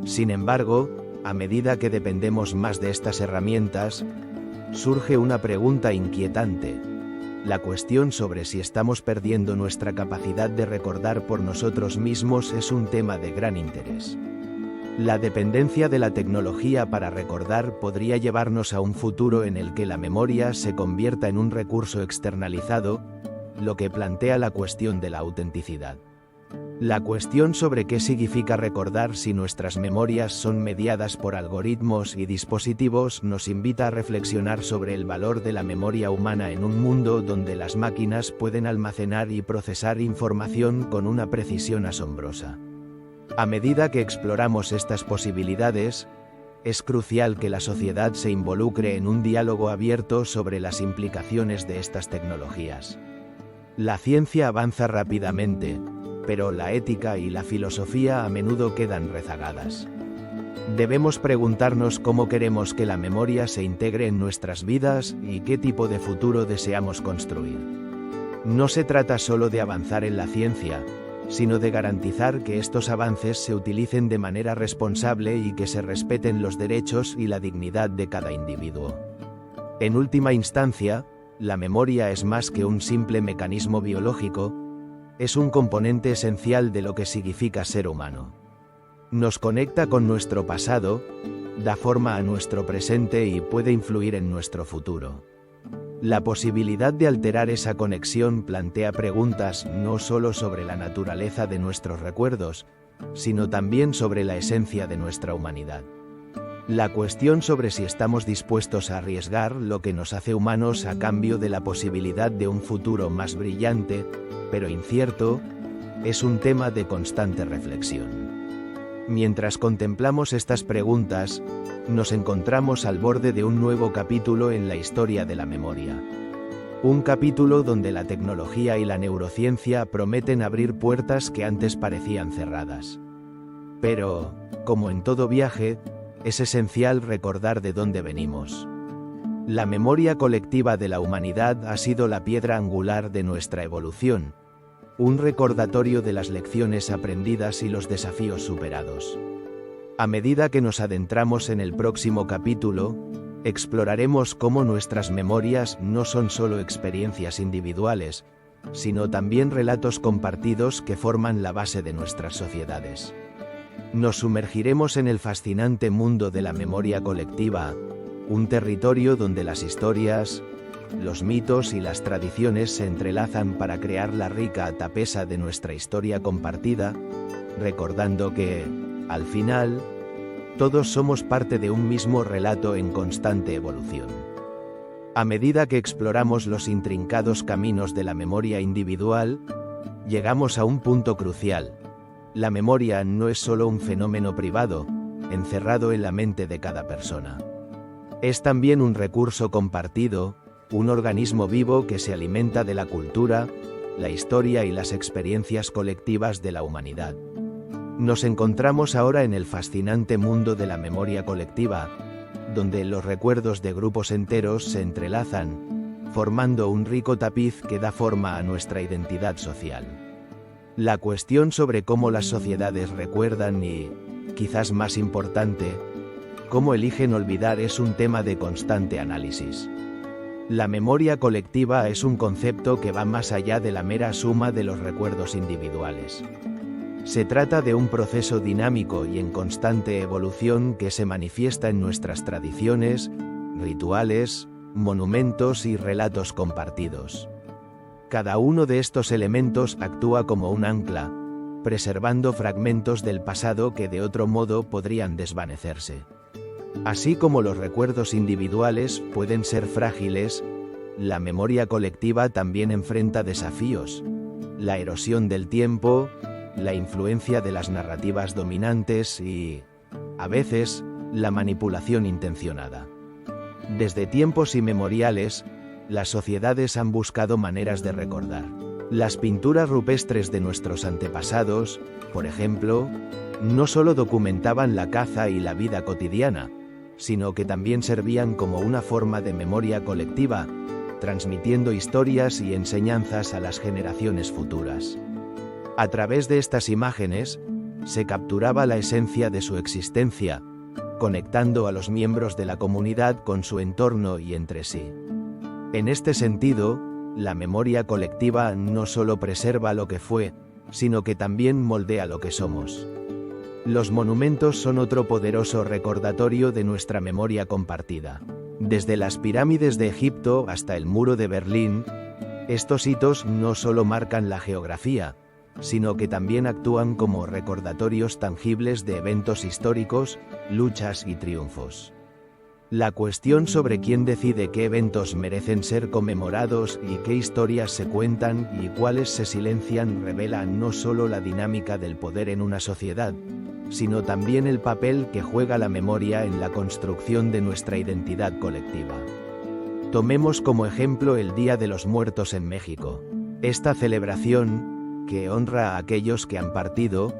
Sin embargo, a medida que dependemos más de estas herramientas, surge una pregunta inquietante: la cuestión sobre si estamos perdiendo nuestra capacidad de recordar por nosotros mismos es un tema de gran interés. La dependencia de la tecnología para recordar podría llevarnos a un futuro en el que la memoria se convierta en un recurso externalizado, lo que plantea la cuestión de la autenticidad. La cuestión sobre qué significa recordar si nuestras memorias son mediadas por algoritmos y dispositivos nos invita a reflexionar sobre el valor de la memoria humana en un mundo donde las máquinas pueden almacenar y procesar información con una precisión asombrosa. A medida que exploramos estas posibilidades, es crucial que la sociedad se involucre en un diálogo abierto sobre las implicaciones de estas tecnologías. La ciencia avanza rápidamente, pero la ética y la filosofía a menudo quedan rezagadas. Debemos preguntarnos cómo queremos que la memoria se integre en nuestras vidas y qué tipo de futuro deseamos construir. No se trata solo de avanzar en la ciencia, sino de garantizar que estos avances se utilicen de manera responsable y que se respeten los derechos y la dignidad de cada individuo. En última instancia, la memoria es más que un simple mecanismo biológico, es un componente esencial de lo que significa ser humano. Nos conecta con nuestro pasado, da forma a nuestro presente y puede influir en nuestro futuro. La posibilidad de alterar esa conexión plantea preguntas no solo sobre la naturaleza de nuestros recuerdos, sino también sobre la esencia de nuestra humanidad. La cuestión sobre si estamos dispuestos a arriesgar lo que nos hace humanos a cambio de la posibilidad de un futuro más brillante, pero incierto, es un tema de constante reflexión. Mientras contemplamos estas preguntas, nos encontramos al borde de un nuevo capítulo en la historia de la memoria. Un capítulo donde la tecnología y la neurociencia prometen abrir puertas que antes parecían cerradas. Pero, como en todo viaje, es esencial recordar de dónde venimos. La memoria colectiva de la humanidad ha sido la piedra angular de nuestra evolución, un recordatorio de las lecciones aprendidas y los desafíos superados. A medida que nos adentramos en el próximo capítulo, exploraremos cómo nuestras memorias no son solo experiencias individuales, sino también relatos compartidos que forman la base de nuestras sociedades. Nos sumergiremos en el fascinante mundo de la memoria colectiva, un territorio donde las historias, los mitos y las tradiciones se entrelazan para crear la rica tapesa de nuestra historia compartida, recordando que, al final, todos somos parte de un mismo relato en constante evolución. A medida que exploramos los intrincados caminos de la memoria individual, llegamos a un punto crucial. La memoria no es solo un fenómeno privado, encerrado en la mente de cada persona. Es también un recurso compartido, un organismo vivo que se alimenta de la cultura, la historia y las experiencias colectivas de la humanidad. Nos encontramos ahora en el fascinante mundo de la memoria colectiva, donde los recuerdos de grupos enteros se entrelazan, formando un rico tapiz que da forma a nuestra identidad social. La cuestión sobre cómo las sociedades recuerdan y, quizás más importante, cómo eligen olvidar es un tema de constante análisis. La memoria colectiva es un concepto que va más allá de la mera suma de los recuerdos individuales. Se trata de un proceso dinámico y en constante evolución que se manifiesta en nuestras tradiciones, rituales, monumentos y relatos compartidos. Cada uno de estos elementos actúa como un ancla, preservando fragmentos del pasado que de otro modo podrían desvanecerse. Así como los recuerdos individuales pueden ser frágiles, la memoria colectiva también enfrenta desafíos: la erosión del tiempo, la influencia de las narrativas dominantes y, a veces, la manipulación intencionada. Desde tiempos inmemoriales, las sociedades han buscado maneras de recordar. Las pinturas rupestres de nuestros antepasados, por ejemplo, no solo documentaban la caza y la vida cotidiana, sino que también servían como una forma de memoria colectiva, transmitiendo historias y enseñanzas a las generaciones futuras. A través de estas imágenes, se capturaba la esencia de su existencia, conectando a los miembros de la comunidad con su entorno y entre sí. En este sentido, la memoria colectiva no solo preserva lo que fue, sino que también moldea lo que somos. Los monumentos son otro poderoso recordatorio de nuestra memoria compartida. Desde las pirámides de Egipto hasta el muro de Berlín, estos hitos no solo marcan la geografía, sino que también actúan como recordatorios tangibles de eventos históricos, luchas y triunfos. La cuestión sobre quién decide qué eventos merecen ser conmemorados y qué historias se cuentan y cuáles se silencian revela no solo la dinámica del poder en una sociedad, sino también el papel que juega la memoria en la construcción de nuestra identidad colectiva. Tomemos como ejemplo el Día de los Muertos en México. Esta celebración, que honra a aquellos que han partido,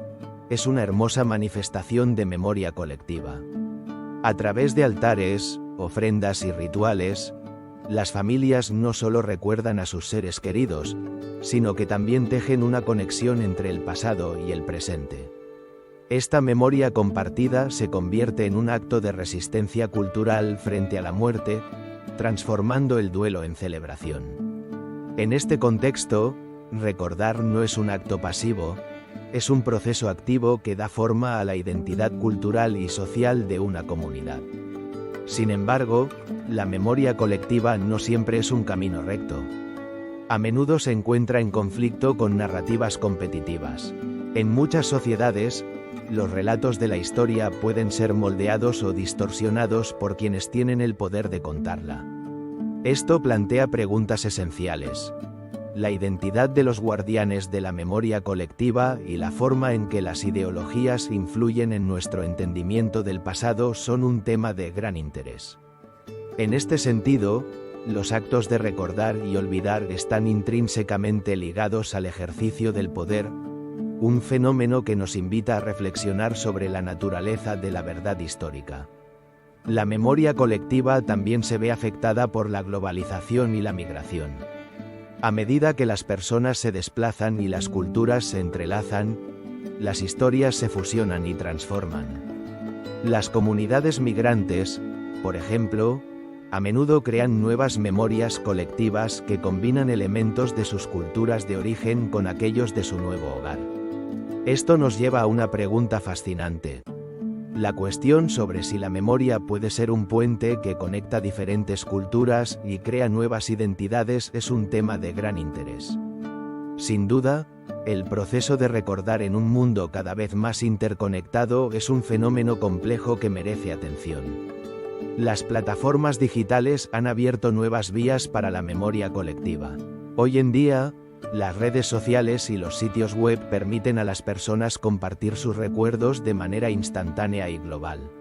es una hermosa manifestación de memoria colectiva. A través de altares, ofrendas y rituales, las familias no solo recuerdan a sus seres queridos, sino que también tejen una conexión entre el pasado y el presente. Esta memoria compartida se convierte en un acto de resistencia cultural frente a la muerte, transformando el duelo en celebración. En este contexto, recordar no es un acto pasivo, es un proceso activo que da forma a la identidad cultural y social de una comunidad. Sin embargo, la memoria colectiva no siempre es un camino recto. A menudo se encuentra en conflicto con narrativas competitivas. En muchas sociedades, los relatos de la historia pueden ser moldeados o distorsionados por quienes tienen el poder de contarla. Esto plantea preguntas esenciales. La identidad de los guardianes de la memoria colectiva y la forma en que las ideologías influyen en nuestro entendimiento del pasado son un tema de gran interés. En este sentido, los actos de recordar y olvidar están intrínsecamente ligados al ejercicio del poder, un fenómeno que nos invita a reflexionar sobre la naturaleza de la verdad histórica. La memoria colectiva también se ve afectada por la globalización y la migración. A medida que las personas se desplazan y las culturas se entrelazan, las historias se fusionan y transforman. Las comunidades migrantes, por ejemplo, a menudo crean nuevas memorias colectivas que combinan elementos de sus culturas de origen con aquellos de su nuevo hogar. Esto nos lleva a una pregunta fascinante. La cuestión sobre si la memoria puede ser un puente que conecta diferentes culturas y crea nuevas identidades es un tema de gran interés. Sin duda, el proceso de recordar en un mundo cada vez más interconectado es un fenómeno complejo que merece atención. Las plataformas digitales han abierto nuevas vías para la memoria colectiva. Hoy en día, las redes sociales y los sitios web permiten a las personas compartir sus recuerdos de manera instantánea y global.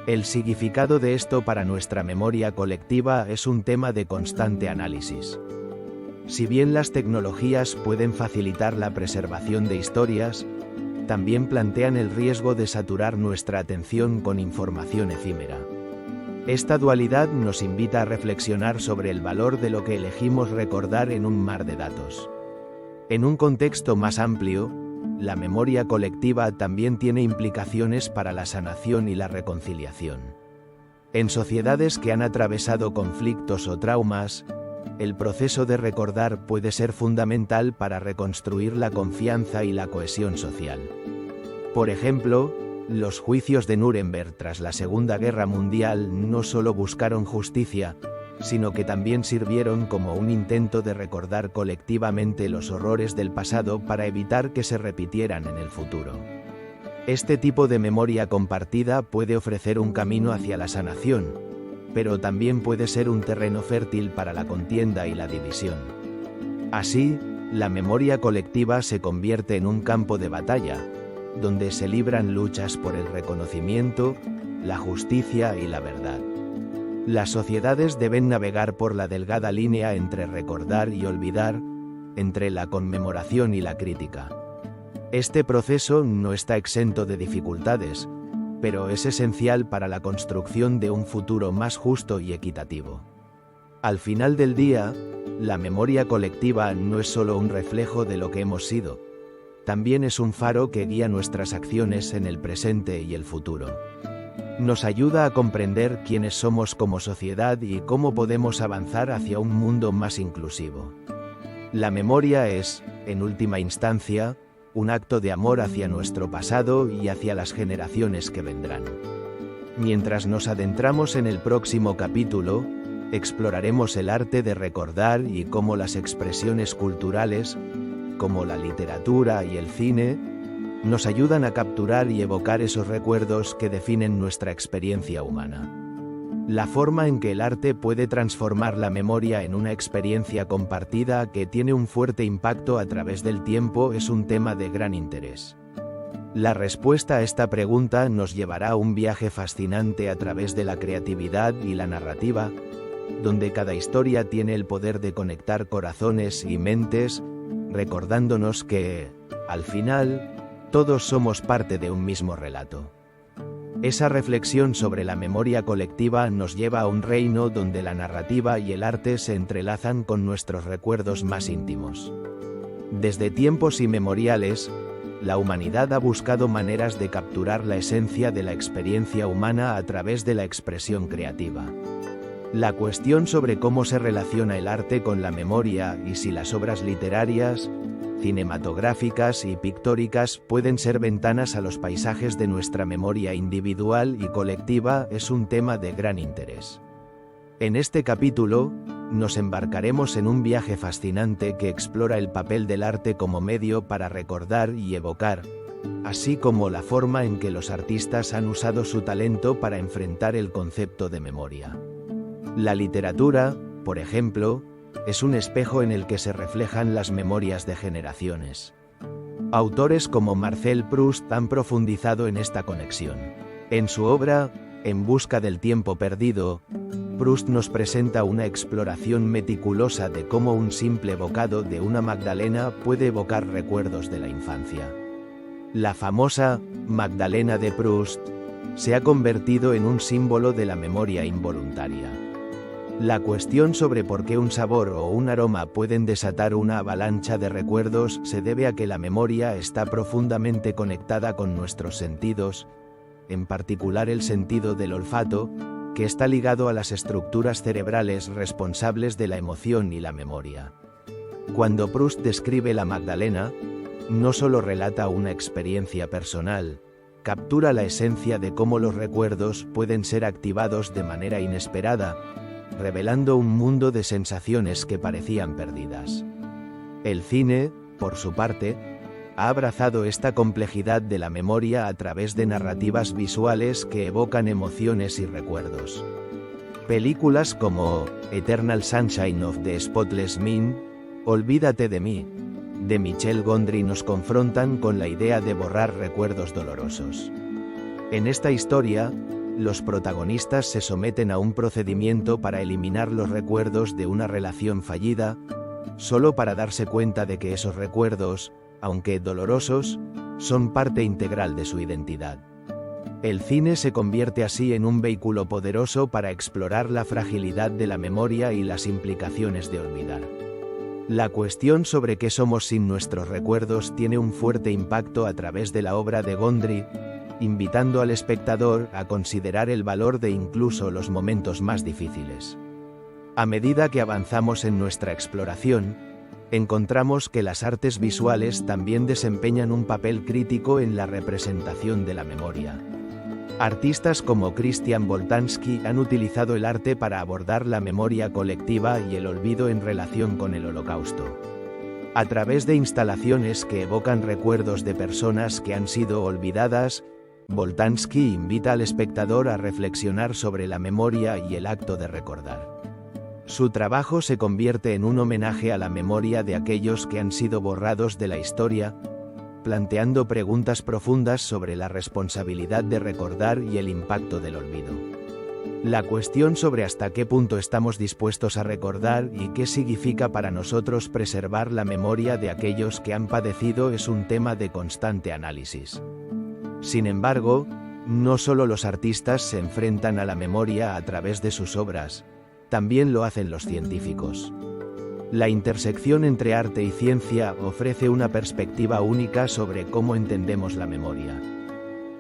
El significado de esto para nuestra memoria colectiva es un tema de constante análisis. Si bien las tecnologías pueden facilitar la preservación de historias, también plantean el riesgo de saturar nuestra atención con información efímera. Esta dualidad nos invita a reflexionar sobre el valor de lo que elegimos recordar en un mar de datos. En un contexto más amplio, la memoria colectiva también tiene implicaciones para la sanación y la reconciliación. En sociedades que han atravesado conflictos o traumas, el proceso de recordar puede ser fundamental para reconstruir la confianza y la cohesión social. Por ejemplo, los juicios de Nuremberg tras la Segunda Guerra Mundial no solo buscaron justicia, sino que también sirvieron como un intento de recordar colectivamente los horrores del pasado para evitar que se repitieran en el futuro. Este tipo de memoria compartida puede ofrecer un camino hacia la sanación, pero también puede ser un terreno fértil para la contienda y la división. Así, la memoria colectiva se convierte en un campo de batalla, donde se libran luchas por el reconocimiento, la justicia y la verdad. Las sociedades deben navegar por la delgada línea entre recordar y olvidar, entre la conmemoración y la crítica. Este proceso no está exento de dificultades, pero es esencial para la construcción de un futuro más justo y equitativo. Al final del día, la memoria colectiva no es solo un reflejo de lo que hemos sido, también es un faro que guía nuestras acciones en el presente y el futuro. Nos ayuda a comprender quiénes somos como sociedad y cómo podemos avanzar hacia un mundo más inclusivo. La memoria es, en última instancia, un acto de amor hacia nuestro pasado y hacia las generaciones que vendrán. Mientras nos adentramos en el próximo capítulo, exploraremos el arte de recordar y cómo las expresiones culturales, como la literatura y el cine, nos ayudan a capturar y evocar esos recuerdos que definen nuestra experiencia humana. La forma en que el arte puede transformar la memoria en una experiencia compartida que tiene un fuerte impacto a través del tiempo es un tema de gran interés. La respuesta a esta pregunta nos llevará a un viaje fascinante a través de la creatividad y la narrativa, donde cada historia tiene el poder de conectar corazones y mentes, recordándonos que, al final, todos somos parte de un mismo relato. Esa reflexión sobre la memoria colectiva nos lleva a un reino donde la narrativa y el arte se entrelazan con nuestros recuerdos más íntimos. Desde tiempos inmemoriales, la humanidad ha buscado maneras de capturar la esencia de la experiencia humana a través de la expresión creativa. La cuestión sobre cómo se relaciona el arte con la memoria y si las obras literarias, cinematográficas y pictóricas pueden ser ventanas a los paisajes de nuestra memoria individual y colectiva es un tema de gran interés. En este capítulo, nos embarcaremos en un viaje fascinante que explora el papel del arte como medio para recordar y evocar, así como la forma en que los artistas han usado su talento para enfrentar el concepto de memoria. La literatura, por ejemplo, es un espejo en el que se reflejan las memorias de generaciones. Autores como Marcel Proust han profundizado en esta conexión. En su obra, En busca del tiempo perdido, Proust nos presenta una exploración meticulosa de cómo un simple bocado de una magdalena puede evocar recuerdos de la infancia. La famosa Magdalena de Proust se ha convertido en un símbolo de la memoria involuntaria. La cuestión sobre por qué un sabor o un aroma pueden desatar una avalancha de recuerdos se debe a que la memoria está profundamente conectada con nuestros sentidos, en particular el sentido del olfato, que está ligado a las estructuras cerebrales responsables de la emoción y la memoria. Cuando Proust describe la Magdalena, no solo relata una experiencia personal, captura la esencia de cómo los recuerdos pueden ser activados de manera inesperada, revelando un mundo de sensaciones que parecían perdidas. El cine, por su parte, ha abrazado esta complejidad de la memoria a través de narrativas visuales que evocan emociones y recuerdos. Películas como Eternal Sunshine of the Spotless Mind, Olvídate de mí, de Michel Gondry nos confrontan con la idea de borrar recuerdos dolorosos. En esta historia, los protagonistas se someten a un procedimiento para eliminar los recuerdos de una relación fallida, solo para darse cuenta de que esos recuerdos, aunque dolorosos, son parte integral de su identidad. El cine se convierte así en un vehículo poderoso para explorar la fragilidad de la memoria y las implicaciones de olvidar. La cuestión sobre qué somos sin nuestros recuerdos tiene un fuerte impacto a través de la obra de Gondry, invitando al espectador a considerar el valor de incluso los momentos más difíciles. A medida que avanzamos en nuestra exploración, encontramos que las artes visuales también desempeñan un papel crítico en la representación de la memoria. Artistas como Christian Boltanski han utilizado el arte para abordar la memoria colectiva y el olvido en relación con el Holocausto. A través de instalaciones que evocan recuerdos de personas que han sido olvidadas, Boltanski invita al espectador a reflexionar sobre la memoria y el acto de recordar. Su trabajo se convierte en un homenaje a la memoria de aquellos que han sido borrados de la historia, planteando preguntas profundas sobre la responsabilidad de recordar y el impacto del olvido. La cuestión sobre hasta qué punto estamos dispuestos a recordar y qué significa para nosotros preservar la memoria de aquellos que han padecido es un tema de constante análisis. Sin embargo, no solo los artistas se enfrentan a la memoria a través de sus obras, también lo hacen los científicos. La intersección entre arte y ciencia ofrece una perspectiva única sobre cómo entendemos la memoria.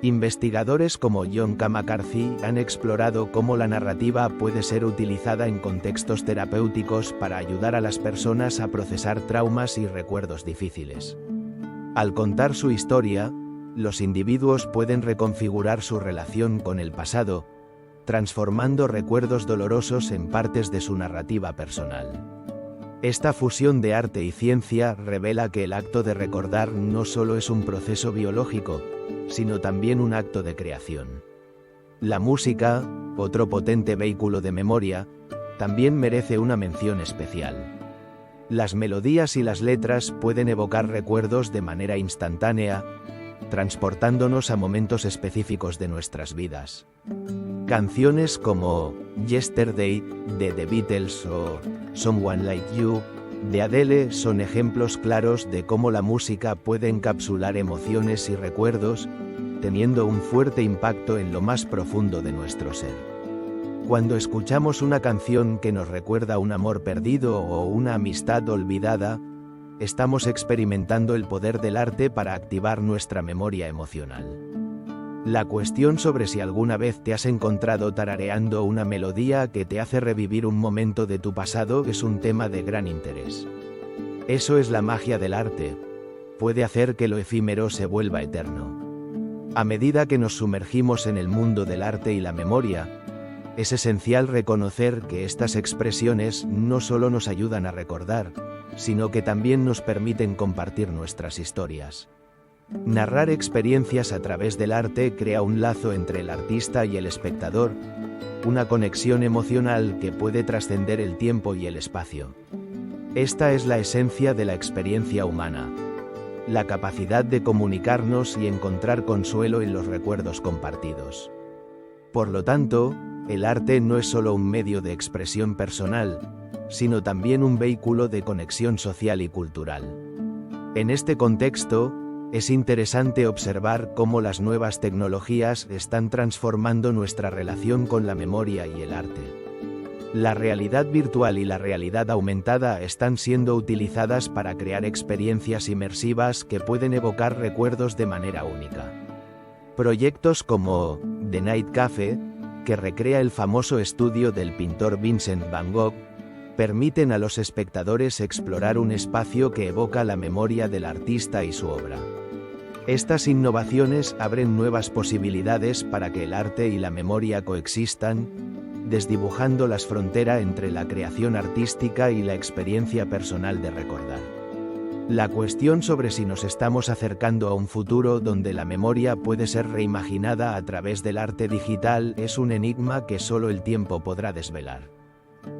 Investigadores como John K. McCarthy han explorado cómo la narrativa puede ser utilizada en contextos terapéuticos para ayudar a las personas a procesar traumas y recuerdos difíciles. Al contar su historia, los individuos pueden reconfigurar su relación con el pasado, transformando recuerdos dolorosos en partes de su narrativa personal. Esta fusión de arte y ciencia revela que el acto de recordar no solo es un proceso biológico, sino también un acto de creación. La música, otro potente vehículo de memoria, también merece una mención especial. Las melodías y las letras pueden evocar recuerdos de manera instantánea, transportándonos a momentos específicos de nuestras vidas. Canciones como Yesterday, de The Beatles o Someone Like You, de Adele son ejemplos claros de cómo la música puede encapsular emociones y recuerdos, teniendo un fuerte impacto en lo más profundo de nuestro ser. Cuando escuchamos una canción que nos recuerda un amor perdido o una amistad olvidada, estamos experimentando el poder del arte para activar nuestra memoria emocional. La cuestión sobre si alguna vez te has encontrado tarareando una melodía que te hace revivir un momento de tu pasado es un tema de gran interés. Eso es la magia del arte. Puede hacer que lo efímero se vuelva eterno. A medida que nos sumergimos en el mundo del arte y la memoria, Es esencial reconocer que estas expresiones no solo nos ayudan a recordar, sino que también nos permiten compartir nuestras historias. Narrar experiencias a través del arte crea un lazo entre el artista y el espectador, una conexión emocional que puede trascender el tiempo y el espacio. Esta es la esencia de la experiencia humana, la capacidad de comunicarnos y encontrar consuelo en los recuerdos compartidos. Por lo tanto, el arte no es solo un medio de expresión personal, sino también un vehículo de conexión social y cultural. En este contexto, es interesante observar cómo las nuevas tecnologías están transformando nuestra relación con la memoria y el arte. La realidad virtual y la realidad aumentada están siendo utilizadas para crear experiencias inmersivas que pueden evocar recuerdos de manera única. Proyectos como The Night Cafe, que recrea el famoso estudio del pintor Vincent Van Gogh, permiten a los espectadores explorar un espacio que evoca la memoria del artista y su obra. Estas innovaciones abren nuevas posibilidades para que el arte y la memoria coexistan, desdibujando las fronteras entre la creación artística y la experiencia personal de recordar. La cuestión sobre si nos estamos acercando a un futuro donde la memoria puede ser reimaginada a través del arte digital es un enigma que solo el tiempo podrá desvelar.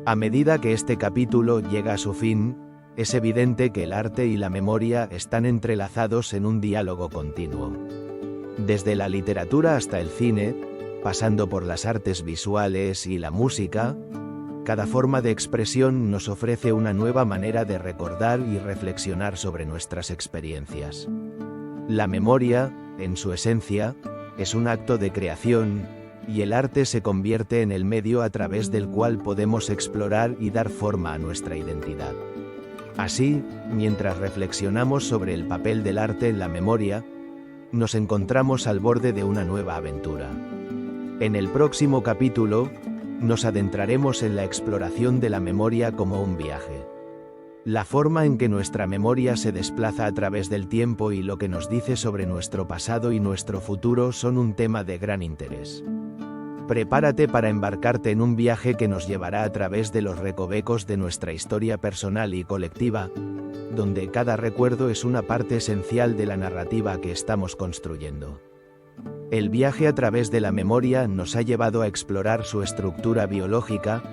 A medida que este capítulo llega a su fin, es evidente que el arte y la memoria están entrelazados en un diálogo continuo. Desde la literatura hasta el cine, pasando por las artes visuales y la música, cada forma de expresión nos ofrece una nueva manera de recordar y reflexionar sobre nuestras experiencias. La memoria, en su esencia, es un acto de creación, y el arte se convierte en el medio a través del cual podemos explorar y dar forma a nuestra identidad. Así, mientras reflexionamos sobre el papel del arte en la memoria, nos encontramos al borde de una nueva aventura. En el próximo capítulo, nos adentraremos en la exploración de la memoria como un viaje. La forma en que nuestra memoria se desplaza a través del tiempo y lo que nos dice sobre nuestro pasado y nuestro futuro son un tema de gran interés. Prepárate para embarcarte en un viaje que nos llevará a través de los recovecos de nuestra historia personal y colectiva, donde cada recuerdo es una parte esencial de la narrativa que estamos construyendo. El viaje a través de la memoria nos ha llevado a explorar su estructura biológica,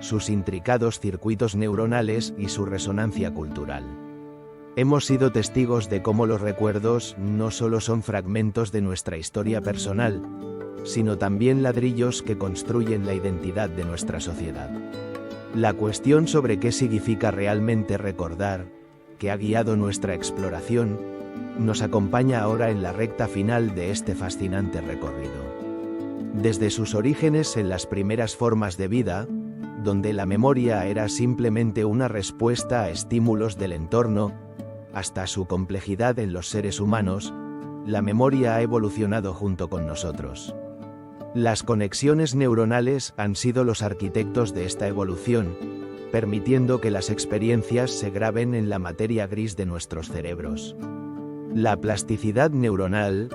sus intricados circuitos neuronales y su resonancia cultural. Hemos sido testigos de cómo los recuerdos no solo son fragmentos de nuestra historia personal, sino también ladrillos que construyen la identidad de nuestra sociedad. La cuestión sobre qué significa realmente recordar, que ha guiado nuestra exploración, nos acompaña ahora en la recta final de este fascinante recorrido. Desde sus orígenes en las primeras formas de vida, donde la memoria era simplemente una respuesta a estímulos del entorno, hasta su complejidad en los seres humanos, la memoria ha evolucionado junto con nosotros. Las conexiones neuronales han sido los arquitectos de esta evolución, permitiendo que las experiencias se graben en la materia gris de nuestros cerebros. La plasticidad neuronal,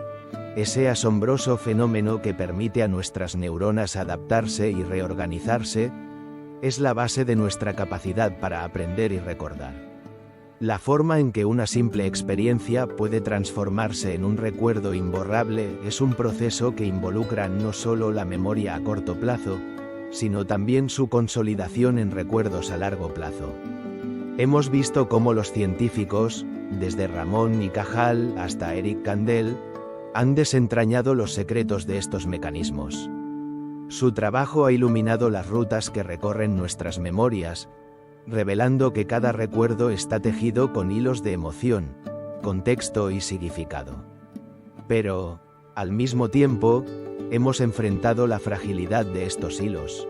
ese asombroso fenómeno que permite a nuestras neuronas adaptarse y reorganizarse, es la base de nuestra capacidad para aprender y recordar. La forma en que una simple experiencia puede transformarse en un recuerdo imborrable es un proceso que involucra no solo la memoria a corto plazo, sino también su consolidación en recuerdos a largo plazo. Hemos visto cómo los científicos, desde Ramón y Cajal hasta Eric Kandel, han desentrañado los secretos de estos mecanismos. Su trabajo ha iluminado las rutas que recorren nuestras memorias, revelando que cada recuerdo está tejido con hilos de emoción, contexto y significado. Pero, al mismo tiempo, hemos enfrentado la fragilidad de estos hilos.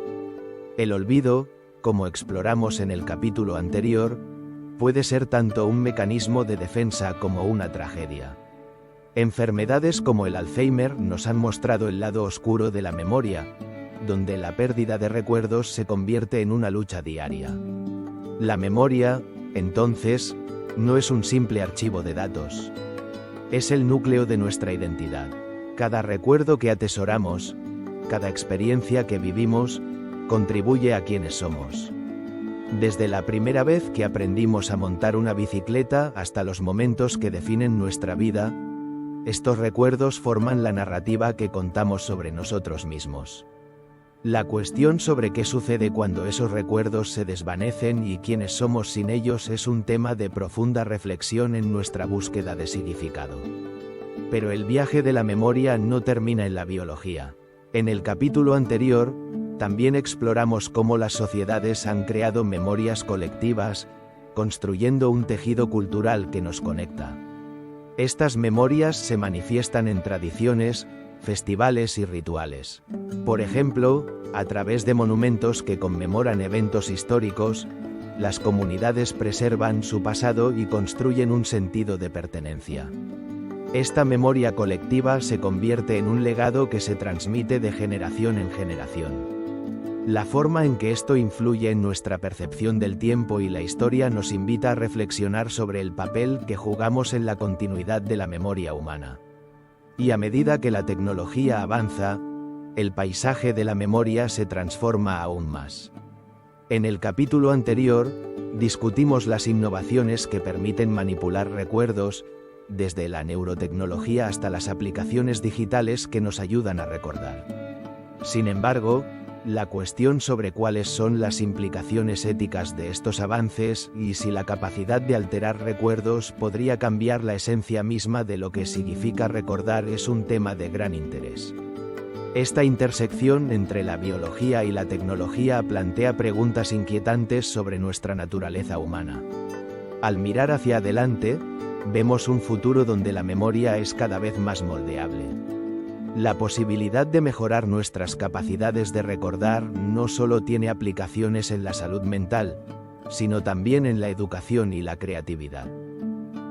El olvido, como exploramos en el capítulo anterior, puede ser tanto un mecanismo de defensa como una tragedia. Enfermedades como el Alzheimer nos han mostrado el lado oscuro de la memoria, donde la pérdida de recuerdos se convierte en una lucha diaria. La memoria, entonces, no es un simple archivo de datos. Es el núcleo de nuestra identidad. Cada recuerdo que atesoramos, cada experiencia que vivimos, contribuye a quienes somos. Desde la primera vez que aprendimos a montar una bicicleta hasta los momentos que definen nuestra vida, estos recuerdos forman la narrativa que contamos sobre nosotros mismos. La cuestión sobre qué sucede cuando esos recuerdos se desvanecen y quiénes somos sin ellos es un tema de profunda reflexión en nuestra búsqueda de significado. Pero el viaje de la memoria no termina en la biología. En el capítulo anterior, también exploramos cómo las sociedades han creado memorias colectivas, construyendo un tejido cultural que nos conecta. Estas memorias se manifiestan en tradiciones, festivales y rituales. Por ejemplo, a través de monumentos que conmemoran eventos históricos, las comunidades preservan su pasado y construyen un sentido de pertenencia. Esta memoria colectiva se convierte en un legado que se transmite de generación en generación. La forma en que esto influye en nuestra percepción del tiempo y la historia nos invita a reflexionar sobre el papel que jugamos en la continuidad de la memoria humana. Y a medida que la tecnología avanza, el paisaje de la memoria se transforma aún más. En el capítulo anterior, discutimos las innovaciones que permiten manipular recuerdos, desde la neurotecnología hasta las aplicaciones digitales que nos ayudan a recordar. Sin embargo, la cuestión sobre cuáles son las implicaciones éticas de estos avances y si la capacidad de alterar recuerdos podría cambiar la esencia misma de lo que significa recordar es un tema de gran interés. Esta intersección entre la biología y la tecnología plantea preguntas inquietantes sobre nuestra naturaleza humana. Al mirar hacia adelante, vemos un futuro donde la memoria es cada vez más moldeable. La posibilidad de mejorar nuestras capacidades de recordar no solo tiene aplicaciones en la salud mental, sino también en la educación y la creatividad.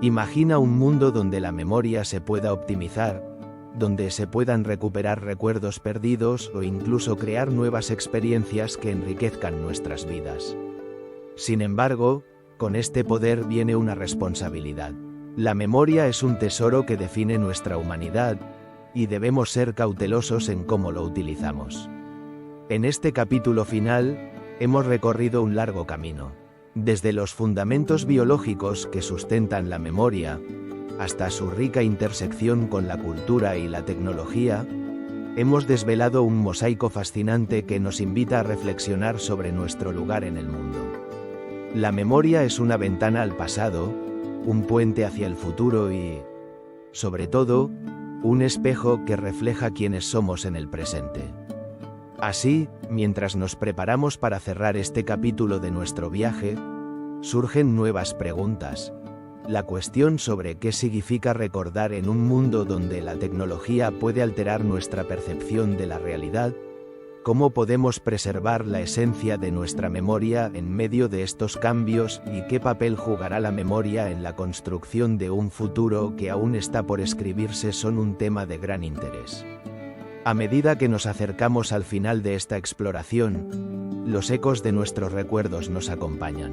Imagina un mundo donde la memoria se pueda optimizar, donde se puedan recuperar recuerdos perdidos o incluso crear nuevas experiencias que enriquezcan nuestras vidas. Sin embargo, con este poder viene una responsabilidad. La memoria es un tesoro que define nuestra humanidad, y debemos ser cautelosos en cómo lo utilizamos. En este capítulo final, hemos recorrido un largo camino. Desde los fundamentos biológicos que sustentan la memoria, hasta su rica intersección con la cultura y la tecnología, hemos desvelado un mosaico fascinante que nos invita a reflexionar sobre nuestro lugar en el mundo. La memoria es una ventana al pasado, un puente hacia el futuro y, sobre todo, un espejo que refleja quiénes somos en el presente. Así, mientras nos preparamos para cerrar este capítulo de nuestro viaje, surgen nuevas preguntas. La cuestión sobre qué significa recordar en un mundo donde la tecnología puede alterar nuestra percepción de la realidad, cómo podemos preservar la esencia de nuestra memoria en medio de estos cambios y qué papel jugará la memoria en la construcción de un futuro que aún está por escribirse son un tema de gran interés. A medida que nos acercamos al final de esta exploración, los ecos de nuestros recuerdos nos acompañan.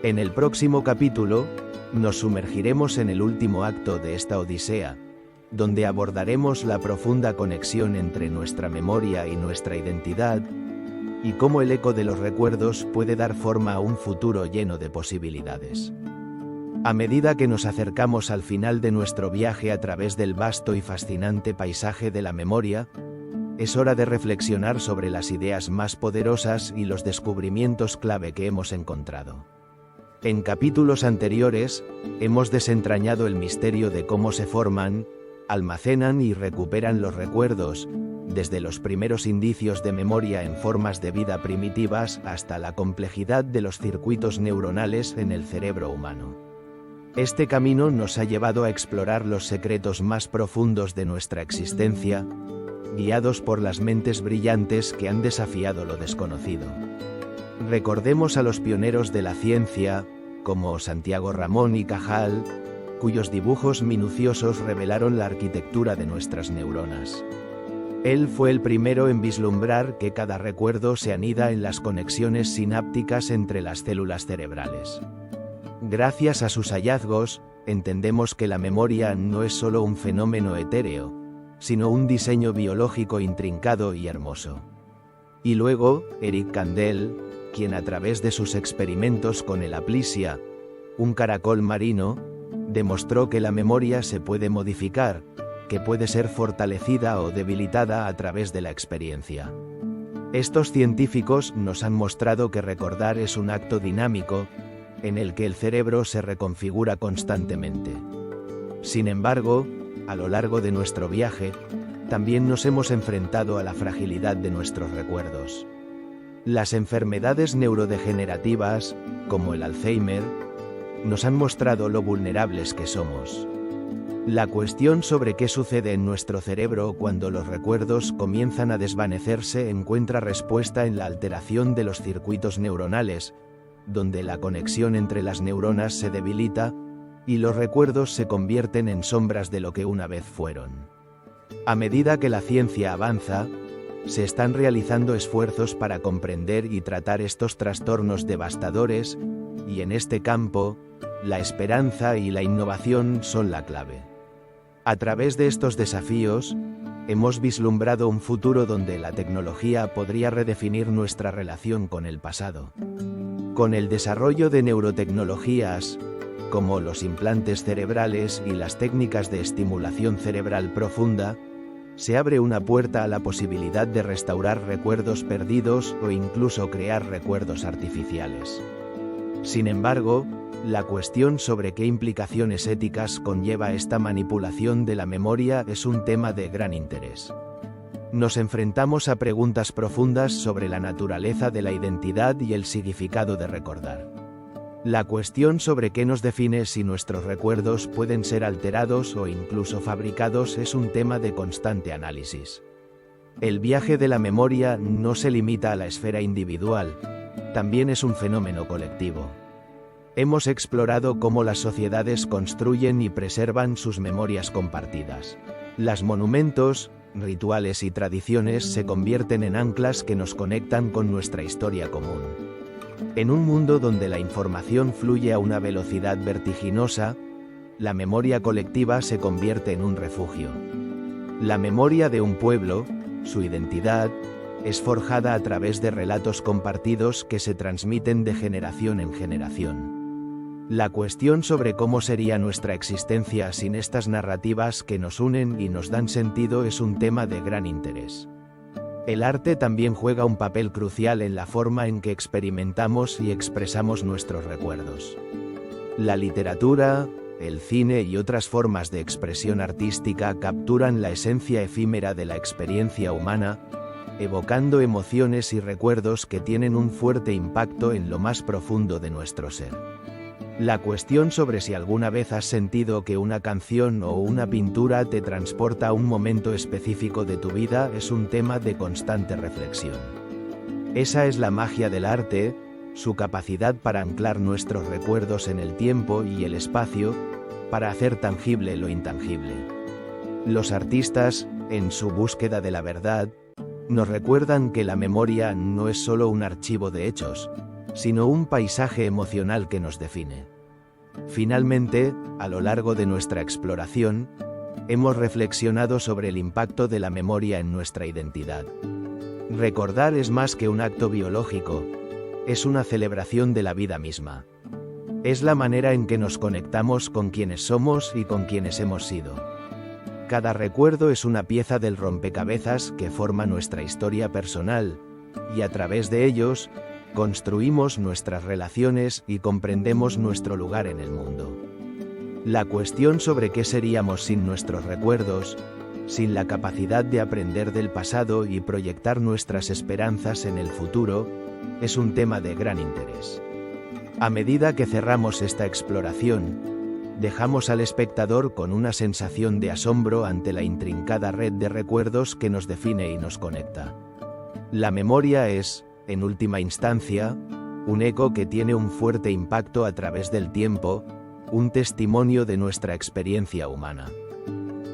En el próximo capítulo, nos sumergiremos en el último acto de esta odisea, donde abordaremos la profunda conexión entre nuestra memoria y nuestra identidad, y cómo el eco de los recuerdos puede dar forma a un futuro lleno de posibilidades. A medida que nos acercamos al final de nuestro viaje a través del vasto y fascinante paisaje de la memoria, es hora de reflexionar sobre las ideas más poderosas y los descubrimientos clave que hemos encontrado. En capítulos anteriores, hemos desentrañado el misterio de cómo se forman, almacenan y recuperan los recuerdos, desde los primeros indicios de memoria en formas de vida primitivas hasta la complejidad de los circuitos neuronales en el cerebro humano. Este camino nos ha llevado a explorar los secretos más profundos de nuestra existencia, guiados por las mentes brillantes que han desafiado lo desconocido. Recordemos a los pioneros de la ciencia, como Santiago Ramón y Cajal, cuyos dibujos minuciosos revelaron la arquitectura de nuestras neuronas. Él fue el primero en vislumbrar que cada recuerdo se anida en las conexiones sinápticas entre las células cerebrales. Gracias a sus hallazgos, entendemos que la memoria no es solo un fenómeno etéreo, sino un diseño biológico intrincado y hermoso. Y luego, Eric Kandel, quien a través de sus experimentos con el Aplysia, un caracol marino, demostró que la memoria se puede modificar, que puede ser fortalecida o debilitada a través de la experiencia. Estos científicos nos han mostrado que recordar es un acto dinámico, en el que el cerebro se reconfigura constantemente. Sin embargo, a lo largo de nuestro viaje, también nos hemos enfrentado a la fragilidad de nuestros recuerdos. Las enfermedades neurodegenerativas, como el Alzheimer, nos han mostrado lo vulnerables que somos. La cuestión sobre qué sucede en nuestro cerebro cuando los recuerdos comienzan a desvanecerse encuentra respuesta en la alteración de los circuitos neuronales, donde la conexión entre las neuronas se debilita y los recuerdos se convierten en sombras de lo que una vez fueron. A medida que la ciencia avanza, se están realizando esfuerzos para comprender y tratar estos trastornos devastadores, y en este campo, la esperanza y la innovación son la clave. A través de estos desafíos, hemos vislumbrado un futuro donde la tecnología podría redefinir nuestra relación con el pasado. Con el desarrollo de neurotecnologías, como los implantes cerebrales y las técnicas de estimulación cerebral profunda, se abre una puerta a la posibilidad de restaurar recuerdos perdidos o incluso crear recuerdos artificiales. Sin embargo, la cuestión sobre qué implicaciones éticas conlleva esta manipulación de la memoria es un tema de gran interés. Nos enfrentamos a preguntas profundas sobre la naturaleza de la identidad y el significado de recordar. La cuestión sobre qué nos define si nuestros recuerdos pueden ser alterados o incluso fabricados es un tema de constante análisis. El viaje de la memoria no se limita a la esfera individual, también es un fenómeno colectivo. Hemos explorado cómo las sociedades construyen y preservan sus memorias compartidas. Los monumentos, rituales y tradiciones se convierten en anclas que nos conectan con nuestra historia común. En un mundo donde la información fluye a una velocidad vertiginosa, la memoria colectiva se convierte en un refugio. La memoria de un pueblo, su identidad, es forjada a través de relatos compartidos que se transmiten de generación en generación. La cuestión sobre cómo sería nuestra existencia sin estas narrativas que nos unen y nos dan sentido es un tema de gran interés. El arte también juega un papel crucial en la forma en que experimentamos y expresamos nuestros recuerdos. La literatura, el cine y otras formas de expresión artística capturan la esencia efímera de la experiencia humana, evocando emociones y recuerdos que tienen un fuerte impacto en lo más profundo de nuestro ser. La cuestión sobre si alguna vez has sentido que una canción o una pintura te transporta a un momento específico de tu vida es un tema de constante reflexión. Esa es la magia del arte, su capacidad para anclar nuestros recuerdos en el tiempo y el espacio, para hacer tangible lo intangible. Los artistas, en su búsqueda de la verdad, nos recuerdan que la memoria no es solo un archivo de hechos, sino un paisaje emocional que nos define. Finalmente, a lo largo de nuestra exploración, hemos reflexionado sobre el impacto de la memoria en nuestra identidad. Recordar es más que un acto biológico, es una celebración de la vida misma. Es la manera en que nos conectamos con quienes somos y con quienes hemos sido. Cada recuerdo es una pieza del rompecabezas que forma nuestra historia personal, y a través de ellos, construimos nuestras relaciones y comprendemos nuestro lugar en el mundo. La cuestión sobre qué seríamos sin nuestros recuerdos, sin la capacidad de aprender del pasado y proyectar nuestras esperanzas en el futuro, es un tema de gran interés. A medida que cerramos esta exploración, dejamos al espectador con una sensación de asombro ante la intrincada red de recuerdos que nos define y nos conecta. La memoria es, en última instancia, un eco que tiene un fuerte impacto a través del tiempo, un testimonio de nuestra experiencia humana.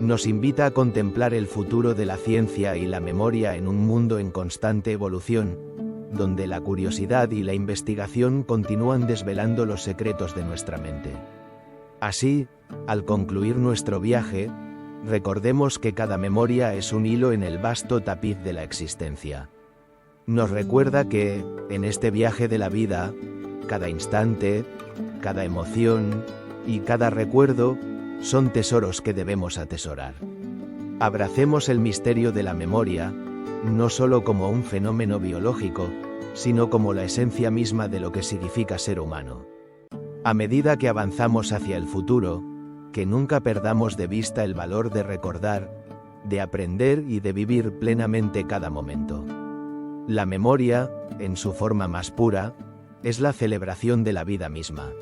Nos invita a contemplar el futuro de la ciencia y la memoria en un mundo en constante evolución, donde la curiosidad y la investigación continúan desvelando los secretos de nuestra mente. Así, al concluir nuestro viaje, Recordemos que cada memoria es un hilo en el vasto tapiz de la existencia. Nos recuerda que, en este viaje de la vida, cada instante, cada emoción y cada recuerdo son tesoros que debemos atesorar. Abracemos el misterio de la memoria, no solo como un fenómeno biológico, sino como la esencia misma de lo que significa ser humano. A medida que avanzamos hacia el futuro, que nunca perdamos de vista el valor de recordar, de aprender y de vivir plenamente cada momento. La memoria, en su forma más pura, es la celebración de la vida misma.